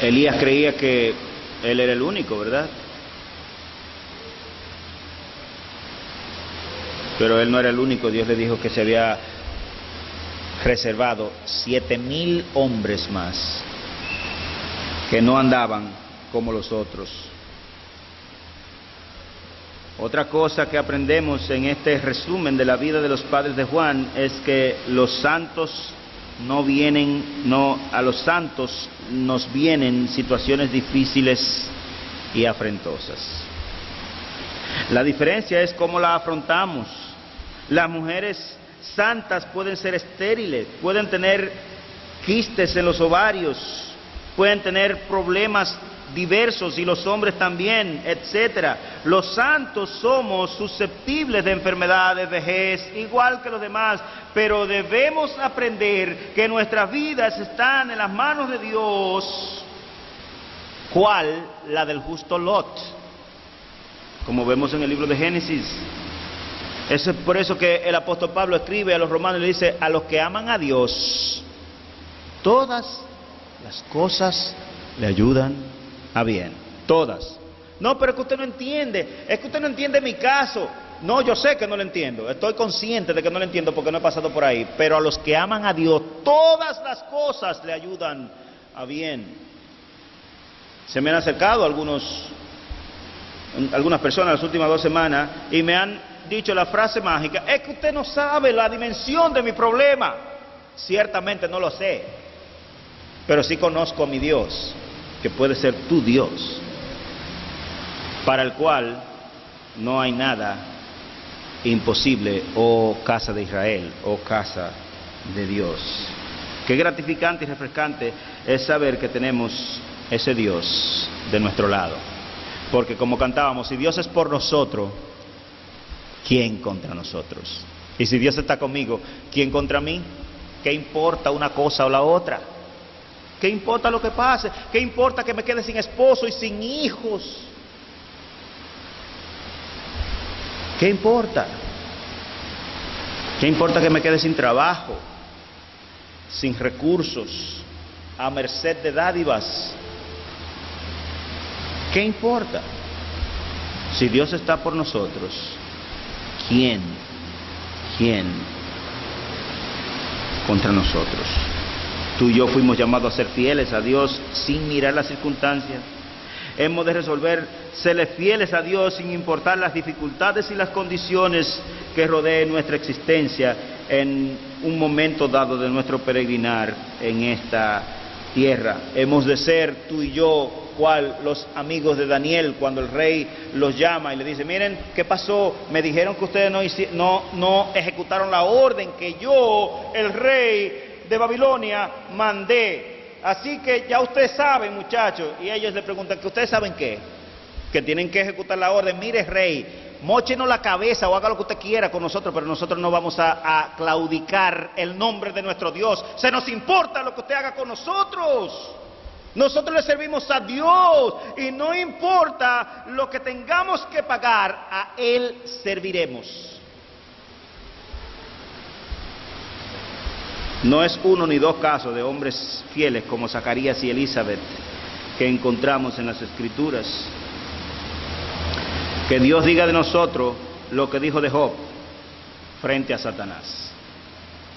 Elías creía que él era el único, ¿verdad? Pero él no era el único. Dios le dijo que se había reservado 7,000 hombres más que no andaban como los otros. Otra cosa que aprendemos en este resumen de la vida de los padres de Juan es que los santos a los santos nos vienen situaciones difíciles y afrentosas. La diferencia es cómo la afrontamos. Las mujeres santas pueden ser estériles, pueden tener quistes en los ovarios, pueden tener problemas diversos y los hombres también, etcétera. Los santos somos susceptibles de enfermedades, vejez, igual que los demás, pero debemos aprender que nuestras vidas están en las manos de Dios. ¿Cuál? La del justo Lot, como vemos en el libro de Génesis. Eso es por eso que el apóstol Pablo escribe a los romanos y le dice: a los que aman a Dios, todas las cosas le ayudan a bien. Todas. No, pero es que usted no entiende. Es que usted no entiende mi caso. No, yo sé que no lo entiendo. Estoy consciente de que no lo entiendo porque no he pasado por ahí. Pero a los que aman a Dios, todas las cosas le ayudan a bien. Se me han acercado algunas personas las últimas 2 semanas y me han dicho la frase mágica: es que usted no sabe la dimensión de mi problema. Ciertamente no lo sé, pero sí conozco a mi Dios, que puede ser tu Dios, para el cual no hay nada imposible, oh casa de Israel, oh casa de Dios. Qué gratificante y refrescante es saber que tenemos ese Dios de nuestro lado, porque como cantábamos, si Dios es por nosotros, ¿quién contra nosotros? Y si Dios está conmigo, ¿quién contra mí? ¿Qué importa una cosa o la otra? ¿Qué importa lo que pase? ¿Qué importa que me quede sin esposo y sin hijos? ¿Qué importa? ¿Qué importa que me quede sin trabajo, sin recursos, a merced de dádivas? ¿Qué importa? Si Dios está por nosotros, ¿quién contra nosotros? Tú y yo fuimos llamados a ser fieles a Dios sin mirar las circunstancias. Hemos de resolver serle fieles a Dios sin importar las dificultades y las condiciones que rodeen nuestra existencia en un momento dado de nuestro peregrinar en esta tierra. Hemos de ser tú y yo cual los amigos de Daniel, cuando el rey los llama y le dice: miren, ¿qué pasó? Me dijeron que ustedes no ejecutaron la orden que yo, el rey de Babilonia, mandé. Así que ya ustedes saben, muchachos. Y ellos le preguntan: ¿que ustedes saben qué? Que tienen que ejecutar la orden. Mire, rey, móchenos la cabeza o haga lo que usted quiera con nosotros, pero nosotros no vamos a claudicar el nombre de nuestro Dios. Se nos importa lo que usted haga con nosotros. Nosotros le servimos a Dios y no importa lo que tengamos que pagar, a Él serviremos. No es uno ni dos casos de hombres fieles como Zacarías y Elizabeth que encontramos en las Escrituras. Que Dios diga de nosotros lo que dijo de Job frente a Satanás.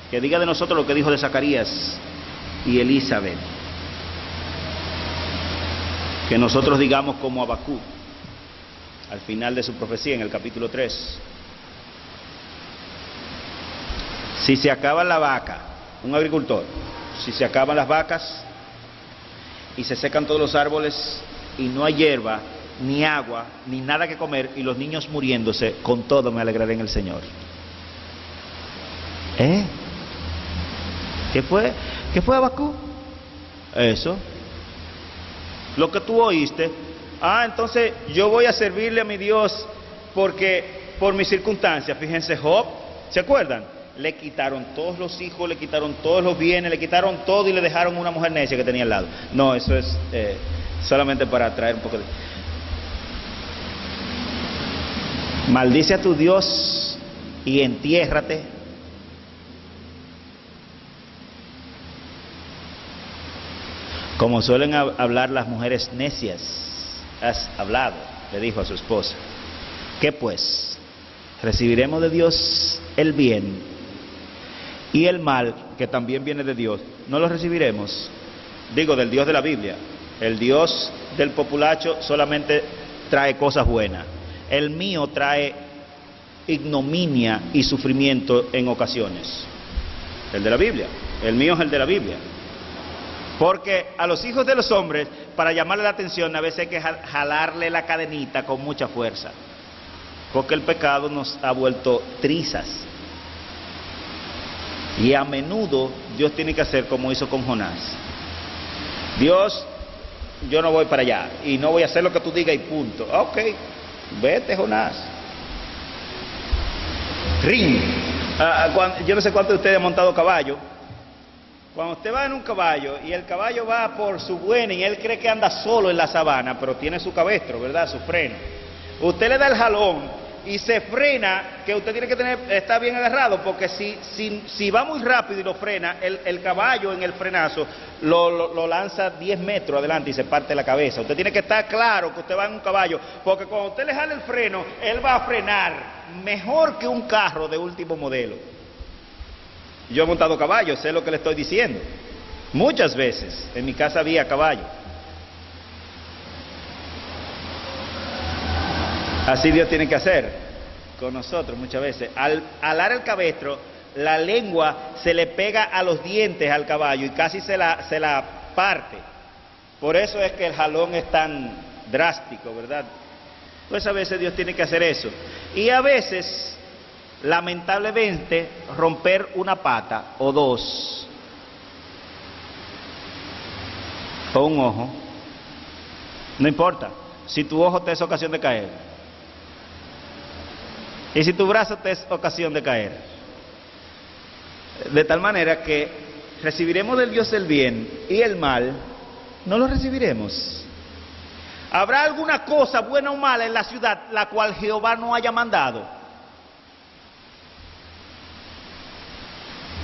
Que diga de nosotros lo que dijo de Zacarías y Elizabeth. Que nosotros digamos como Habacuc al final de su profecía en el capítulo 3. Si se acaba la vaca, un agricultor, si se acaban las vacas, y se secan todos los árboles y no hay hierba, ni agua, ni nada que comer, y los niños muriéndose, con todo me alegraré en el Señor. ¿Qué fue? ¿Qué fue, Habacuc? Eso. Lo que tú oíste. Entonces yo voy a servirle a mi Dios porque por mis circunstancias. Fíjense, Job, ¿se acuerdan? Le quitaron todos los hijos, le quitaron todos los bienes, le quitaron todo y le dejaron una mujer necia que tenía al lado. No, eso es solamente para traer un poco de... Maldice a tu Dios y entiérrate. Como suelen hablar las mujeres necias, has hablado, le dijo a su esposa. ¿Qué pues? ¿Recibiremos de Dios el bien y el mal, que también viene de Dios? ¿No lo recibiremos? Digo, del Dios de la Biblia. El Dios del populacho solamente trae cosas buenas. El mío trae ignominia y sufrimiento en ocasiones. El de la Biblia. El mío es el de la Biblia. Porque a los hijos de los hombres, para llamarle la atención, a veces hay que jalarle la cadenita con mucha fuerza. Porque el pecado nos ha vuelto trizas. Y a menudo Dios tiene que hacer como hizo con Jonás. Dios, yo no voy para allá y no voy a hacer lo que tú digas y punto. Ok, vete, Jonás. Ring. Yo no sé cuántos de ustedes han montado caballo. Cuando usted va en un caballo y el caballo va por su buena y él cree que anda solo en la sabana, pero tiene su cabestro, ¿verdad? Su freno. Usted le da el jalón y se frena, que usted tiene que estar bien agarrado, porque si va muy rápido y lo frena, el caballo en el frenazo lo lanza 10 metros adelante y se parte la cabeza. Usted tiene que estar claro que usted va en un caballo, porque cuando usted le jale el freno, él va a frenar mejor que un carro de último modelo. Yo he montado caballo, sé lo que le estoy diciendo. Muchas veces en mi casa había caballo. Así Dios tiene que hacer con nosotros muchas veces. Al alar el cabestro, la lengua se le pega a los dientes al caballo y casi se la parte. Por eso es que el jalón es tan drástico, ¿verdad? Pues a veces Dios tiene que hacer eso. Y a veces, lamentablemente, romper una pata o dos o un ojo, no importa. Si tu ojo te es ocasión de caer y si tu brazo te es ocasión de caer, de tal manera que recibiremos del Dios el bien y el mal, no lo recibiremos. ¿Habrá alguna cosa buena o mala en la ciudad la cual Jehová no haya mandado?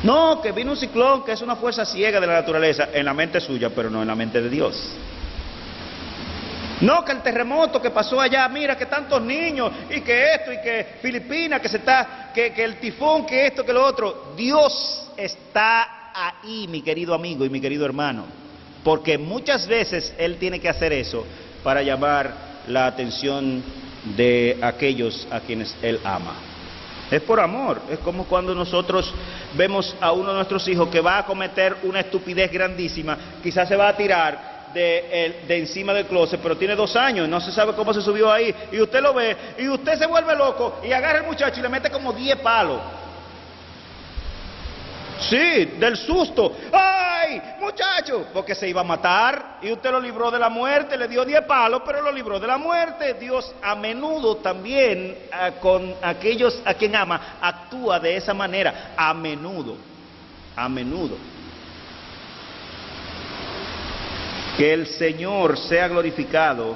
No, que vino un ciclón, que es una fuerza ciega de la naturaleza, en la mente suya, pero no en la mente de Dios. No, que el terremoto que pasó allá, mira que tantos niños, y que esto, y que Filipinas, que el tifón, que esto, que lo otro. Dios está ahí, mi querido amigo y mi querido hermano, porque muchas veces Él tiene que hacer eso para llamar la atención de aquellos a quienes Él ama. Es por amor. Es como cuando nosotros vemos a uno de nuestros hijos que va a cometer una estupidez grandísima, quizás se va a tirar de encima del closet, pero tiene 2 años, no se sabe cómo se subió ahí, y usted lo ve, y usted se vuelve loco, y agarra al muchacho y le mete como 10 palos. Sí, del susto. ¡Ay, muchacho! Porque se iba a matar y usted lo libró de la muerte, le dio 10 palos, pero lo libró de la muerte. Dios a menudo también con aquellos a quien ama actúa de esa manera, a menudo. Que el Señor sea glorificado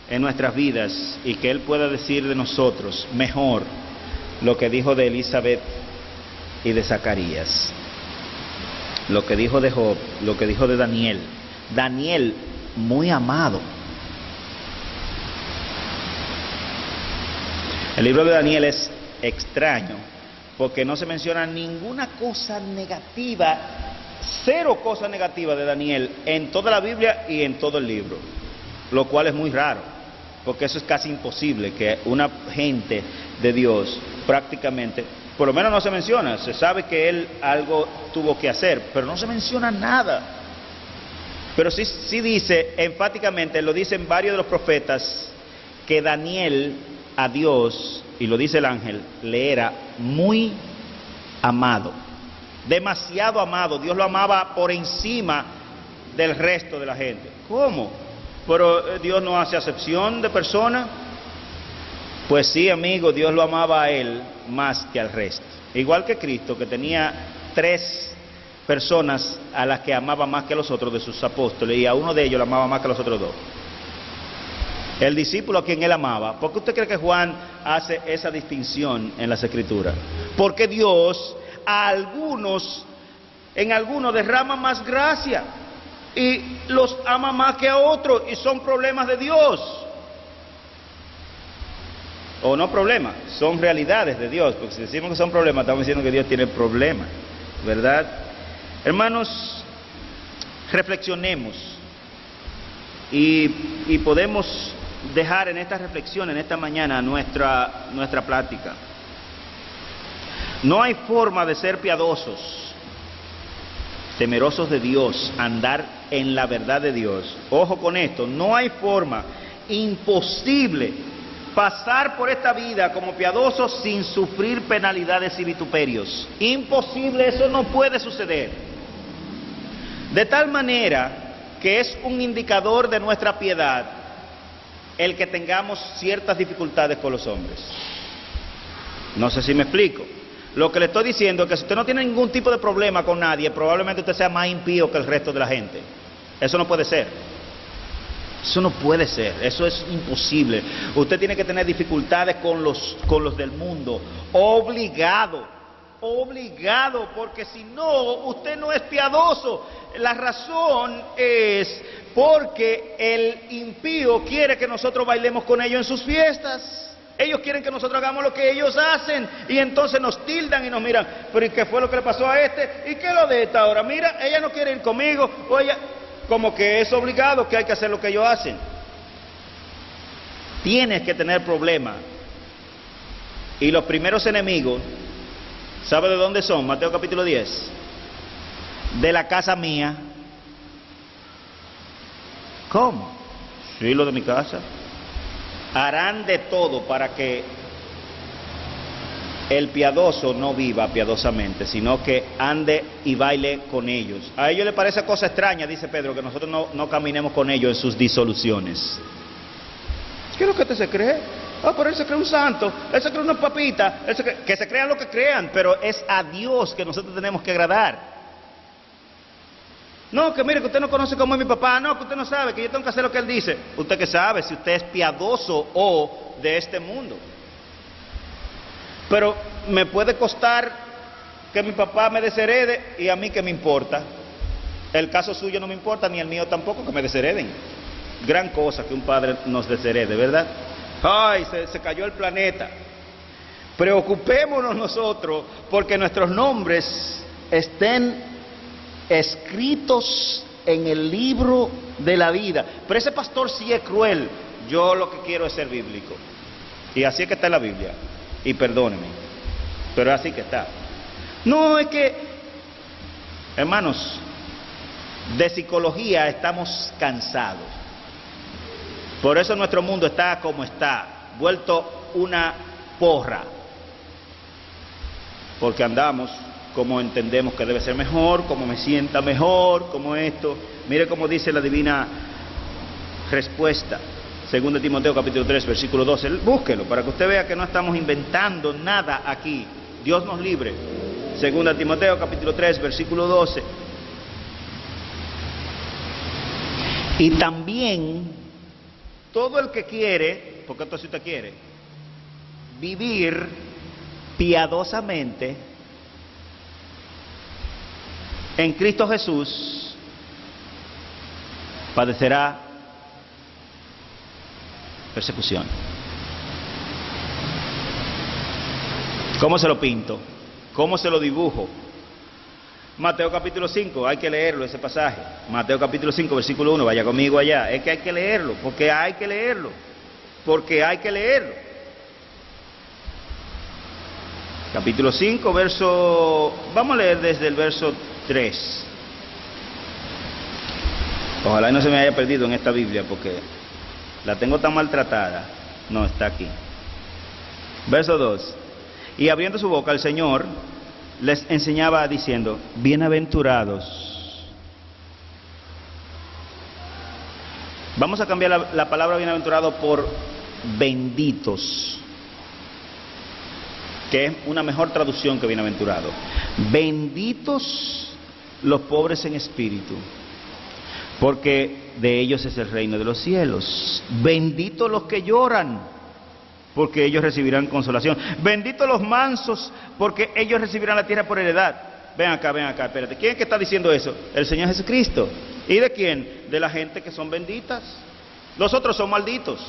en nuestras vidas y que Él pueda decir de nosotros mejor lo que dijo de Elizabeth y de Zacarías, lo que dijo de Job, lo que dijo de Daniel. Daniel, muy amado. El libro de Daniel es extraño porque no se menciona ninguna cosa negativa, 0 cosas negativas de Daniel en toda la Biblia y en todo el libro, lo cual es muy raro, porque eso es casi imposible que una gente de Dios prácticamente, por lo menos no se menciona, se sabe que él algo tuvo que hacer, pero no se menciona nada. Pero sí dice enfáticamente, lo dicen varios de los profetas, que Daniel a Dios, y lo dice el ángel, le era muy amado, demasiado amado. Dios lo amaba por encima del resto de la gente. ¿Cómo? Pero Dios no hace acepción de personas. Pues sí, amigo, Dios lo amaba a él más que al resto. Igual que Cristo, que tenía 3 personas a las que amaba más que a los otros de sus apóstoles, y a uno de ellos lo amaba más que a los otros 2. El discípulo a quien él amaba. ¿Por qué usted cree que Juan hace esa distinción en las Escrituras? Porque Dios en algunos derrama más gracia y los ama más que a otros, y son problemas de Dios. O no problemas, son realidades de Dios, porque si decimos que son problemas, estamos diciendo que Dios tiene problemas, ¿verdad? Hermanos, reflexionemos y podemos dejar en esta reflexión, en esta mañana, nuestra plática. No hay forma de ser piadosos, temerosos de Dios, andar en la verdad de Dios. Ojo con esto, no hay forma, imposible, pasar por esta vida como piadosos sin sufrir penalidades y vituperios. Imposible, eso no puede suceder. De tal manera que es un indicador de nuestra piedad el que tengamos ciertas dificultades con los hombres. No sé si me explico. Lo que le estoy diciendo es que si usted no tiene ningún tipo de problema con nadie, probablemente usted sea más impío que el resto de la gente. Eso no puede ser. Eso no puede ser, eso es imposible. Usted tiene que tener dificultades con los del mundo, obligado, porque si no, usted no es piadoso. La razón es porque el impío quiere que nosotros bailemos con ellos en sus fiestas. Ellos quieren que nosotros hagamos lo que ellos hacen, y entonces nos tildan y nos miran. Pero ¿y qué fue lo que le pasó a este? ¿Y qué es lo de esta ahora? Mira, ella no quiere ir conmigo, o ella... Como que es obligado, que hay que hacer lo que ellos hacen. Tienes que tener problemas. Y los primeros enemigos, ¿sabe de dónde son? Mateo capítulo 10. De la casa mía. ¿Cómo? Sí, lo de mi casa. Harán de todo para que el piadoso no viva piadosamente, sino que ande y baile con ellos. A ellos les parece cosa extraña, dice Pedro, que nosotros no caminemos con ellos en sus disoluciones. ¿Qué es lo que usted se cree? Pero él se cree un santo, él se cree una papita, que se crean lo que crean, pero es a Dios que nosotros tenemos que agradar. No, que mire, que usted no conoce cómo es mi papá, no, que usted no sabe, que yo tengo que hacer lo que él dice. Usted que sabe si usted es piadoso o de este mundo. Pero me puede costar que mi papá me desherede, y a mí qué me importa. El caso suyo no me importa, ni el mío tampoco, que me deshereden. Gran cosa que un padre nos desherede, ¿verdad? Ay, se cayó el planeta. Preocupémonos nosotros porque nuestros nombres estén escritos en el libro de la vida. Pero ese pastor sí es cruel. Yo lo que quiero es ser bíblico. Y así es que está en la Biblia. Y perdónenme, pero así que está. No, es que, hermanos, de psicología estamos cansados. Por eso nuestro mundo está como está, vuelto una porra. Porque andamos como entendemos que debe ser mejor, como me sienta mejor, como esto. Mire cómo dice la divina respuesta. 2 Timoteo capítulo 3, versículo 12, búsquelo para que usted vea que no estamos inventando nada aquí. Dios nos libre. 2 Timoteo capítulo 3, versículo 12. Y también todo el que quiere, porque esto sí usted quiere, vivir piadosamente en Cristo Jesús, padecerá persecución. ¿Cómo se lo pinto? ¿Cómo se lo dibujo? Mateo capítulo 5, hay que leerlo ese pasaje. Mateo capítulo 5, versículo 1, vaya conmigo allá. Es que hay que leerlo, porque hay que leerlo. Capítulo 5, vamos a leer desde el verso 3. Ojalá y no se me haya perdido en esta Biblia porque la tengo tan maltratada. No, está aquí. Verso 2. Y abriendo su boca el Señor les enseñaba diciendo: bienaventurados. Vamos a cambiar la palabra bienaventurado por benditos, que es una mejor traducción que bienaventurado. Benditos los pobres en espíritu, porque de ellos es el reino de los cielos. Benditos los que lloran, porque ellos recibirán consolación. Benditos los mansos, porque ellos recibirán la tierra por heredad. Ven acá, espérate. ¿Quién es que está diciendo eso? El Señor Jesucristo. ¿Y de quién? De la gente que son benditas. Los otros son malditos.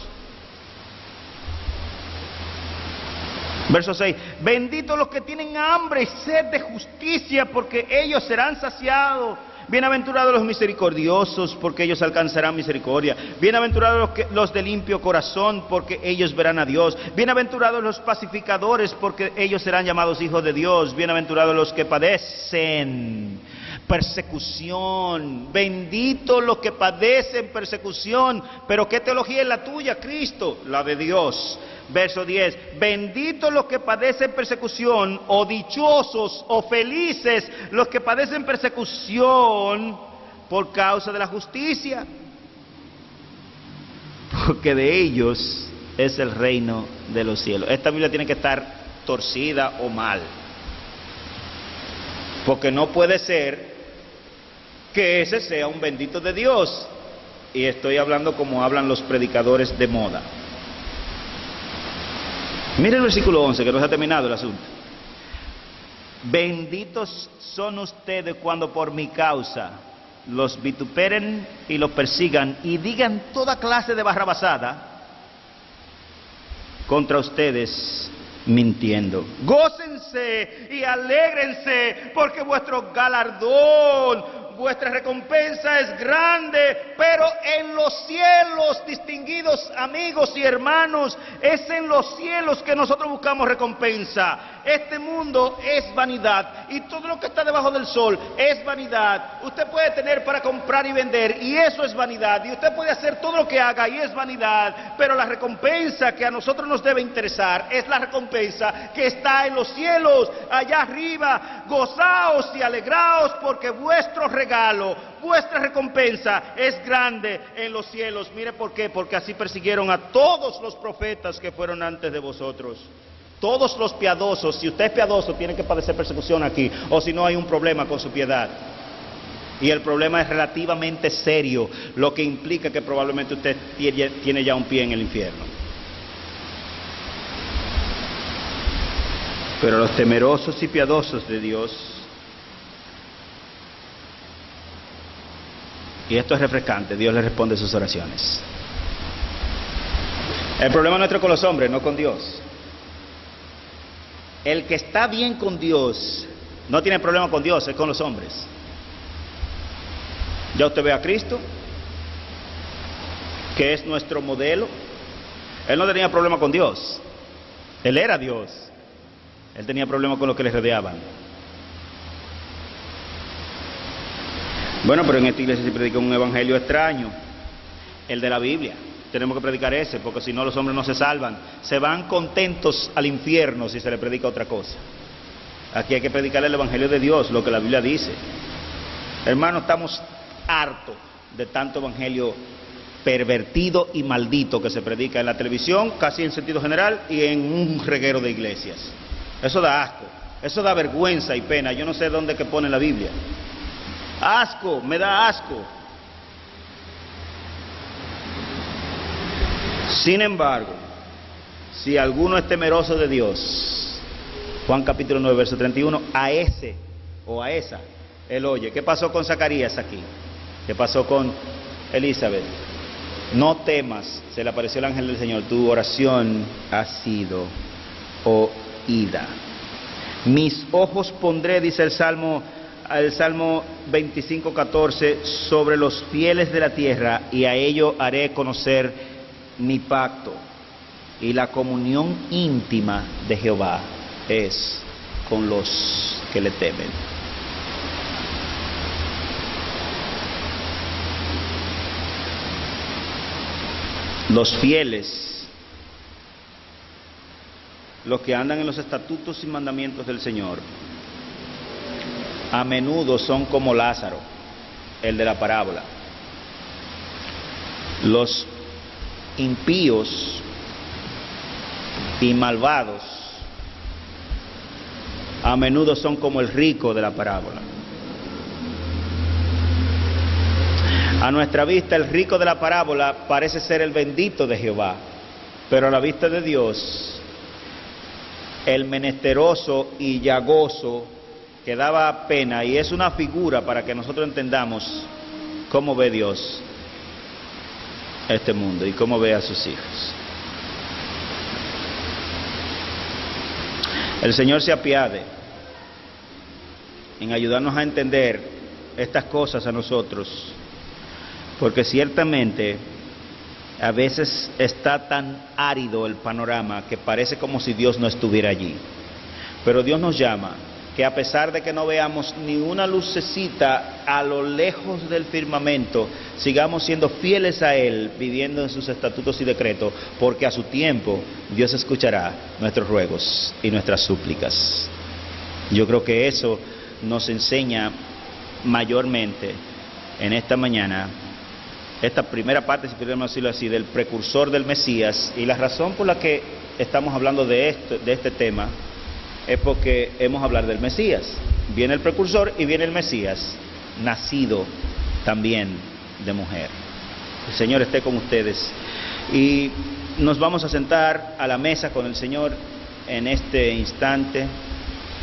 Verso 6. Benditos los que tienen hambre y sed de justicia, porque ellos serán saciados. Bienaventurados los misericordiosos, porque ellos alcanzarán misericordia. Bienaventurados los de limpio corazón, porque ellos verán a Dios. Bienaventurados los pacificadores, porque ellos serán llamados hijos de Dios. Bienaventurados los que padecen persecución. Benditos los que padecen persecución. Pero ¿qué teología es la tuya, Cristo? La de Dios. Verso 10, benditos los que padecen persecución, o dichosos o felices los que padecen persecución por causa de la justicia, porque de ellos es el reino de los cielos. Esta Biblia tiene que estar torcida o mal, porque no puede ser que ese sea un bendito de Dios, y estoy hablando como hablan los predicadores de moda. Mire el versículo 11, que no se ha terminado el asunto. Benditos son ustedes cuando por mi causa los vituperen y los persigan y digan toda clase de barrabasada contra ustedes mintiendo. Gócense y alégrense, porque vuestro galardón, vuestra recompensa es grande, pero en los cielos, distinguidos amigos y hermanos, es en los cielos que nosotros buscamos recompensa. Este mundo es vanidad, y todo lo que está debajo del sol es vanidad. Usted puede tener para comprar y vender, y eso es vanidad, y usted puede hacer todo lo que haga, y es vanidad, pero la recompensa que a nosotros nos debe interesar es la recompensa que está en los cielos, allá arriba. Gozaos y alegraos, porque vuestro regalo, vuestra recompensa es grande en los cielos. Mire por qué, porque así persiguieron a todos los profetas que fueron antes de vosotros. Todos los piadosos, si usted es piadoso, tiene que padecer persecución aquí, o si no hay un problema con su piedad. Y el problema es relativamente serio, lo que implica que probablemente usted tiene ya un pie en el infierno. Pero los temerosos y piadosos de Dios, y esto es refrescante, Dios les responde sus oraciones. El problema nuestro es con los hombres, no con Dios. El que está bien con Dios no tiene problema con Dios, es con los hombres. Ya usted ve a Cristo, que es nuestro modelo. Él no tenía problema con Dios, Él era Dios. Él tenía problema con los que le rodeaban. Bueno, pero en esta iglesia se predica un evangelio extraño, el de la Biblia. Tenemos que predicar ese, porque si no los hombres no se salvan. Se van contentos al infierno si se le predica otra cosa. Aquí hay que predicar el evangelio de Dios, lo que la Biblia dice. Hermanos, estamos hartos de tanto evangelio pervertido y maldito que se predica en la televisión, casi en sentido general, y en un reguero de iglesias. Eso da asco, eso da vergüenza y pena. Yo no sé dónde que pone la Biblia. Asco, me da asco. Sin embargo, si alguno es temeroso de Dios, Juan capítulo 9, verso 31, a ese o a esa, él oye. ¿Qué pasó con Zacarías aquí? ¿Qué pasó con Elizabeth? No temas, se le apareció el ángel del Señor, tu oración ha sido oída. Mis ojos pondré, dice el Salmo 25:14, sobre los fieles de la tierra, y a ello haré conocer mi pacto. Y la comunión íntima de Jehová es con los que le temen. Los fieles, los que andan en los estatutos y mandamientos del Señor, a menudo son como Lázaro, el de la parábola. Los impíos y malvados a menudo son como el rico de la parábola. A nuestra vista, el rico de la parábola parece ser el bendito de Jehová, pero a la vista de Dios, el menesteroso y llagoso que daba pena, y es una figura para que nosotros entendamos cómo ve Dios este mundo y cómo ve a sus hijos. El Señor se apiade en ayudarnos a entender estas cosas a nosotros, porque ciertamente a veces está tan árido el panorama que parece como si Dios no estuviera allí. Pero Dios nos llama que a pesar de que no veamos ni una lucecita a lo lejos del firmamento, sigamos siendo fieles a Él, viviendo en sus estatutos y decretos, porque a su tiempo Dios escuchará nuestros ruegos y nuestras súplicas. Yo creo que eso nos enseña mayormente en esta mañana, esta primera parte, si pudiéramos decirlo así, del precursor del Mesías. Y la razón por la que estamos hablando de este tema es porque hemos hablado del Mesías. Viene el precursor y viene el Mesías, nacido también de mujer. El Señor esté con ustedes. Y nos vamos a sentar a la mesa con el Señor en este instante.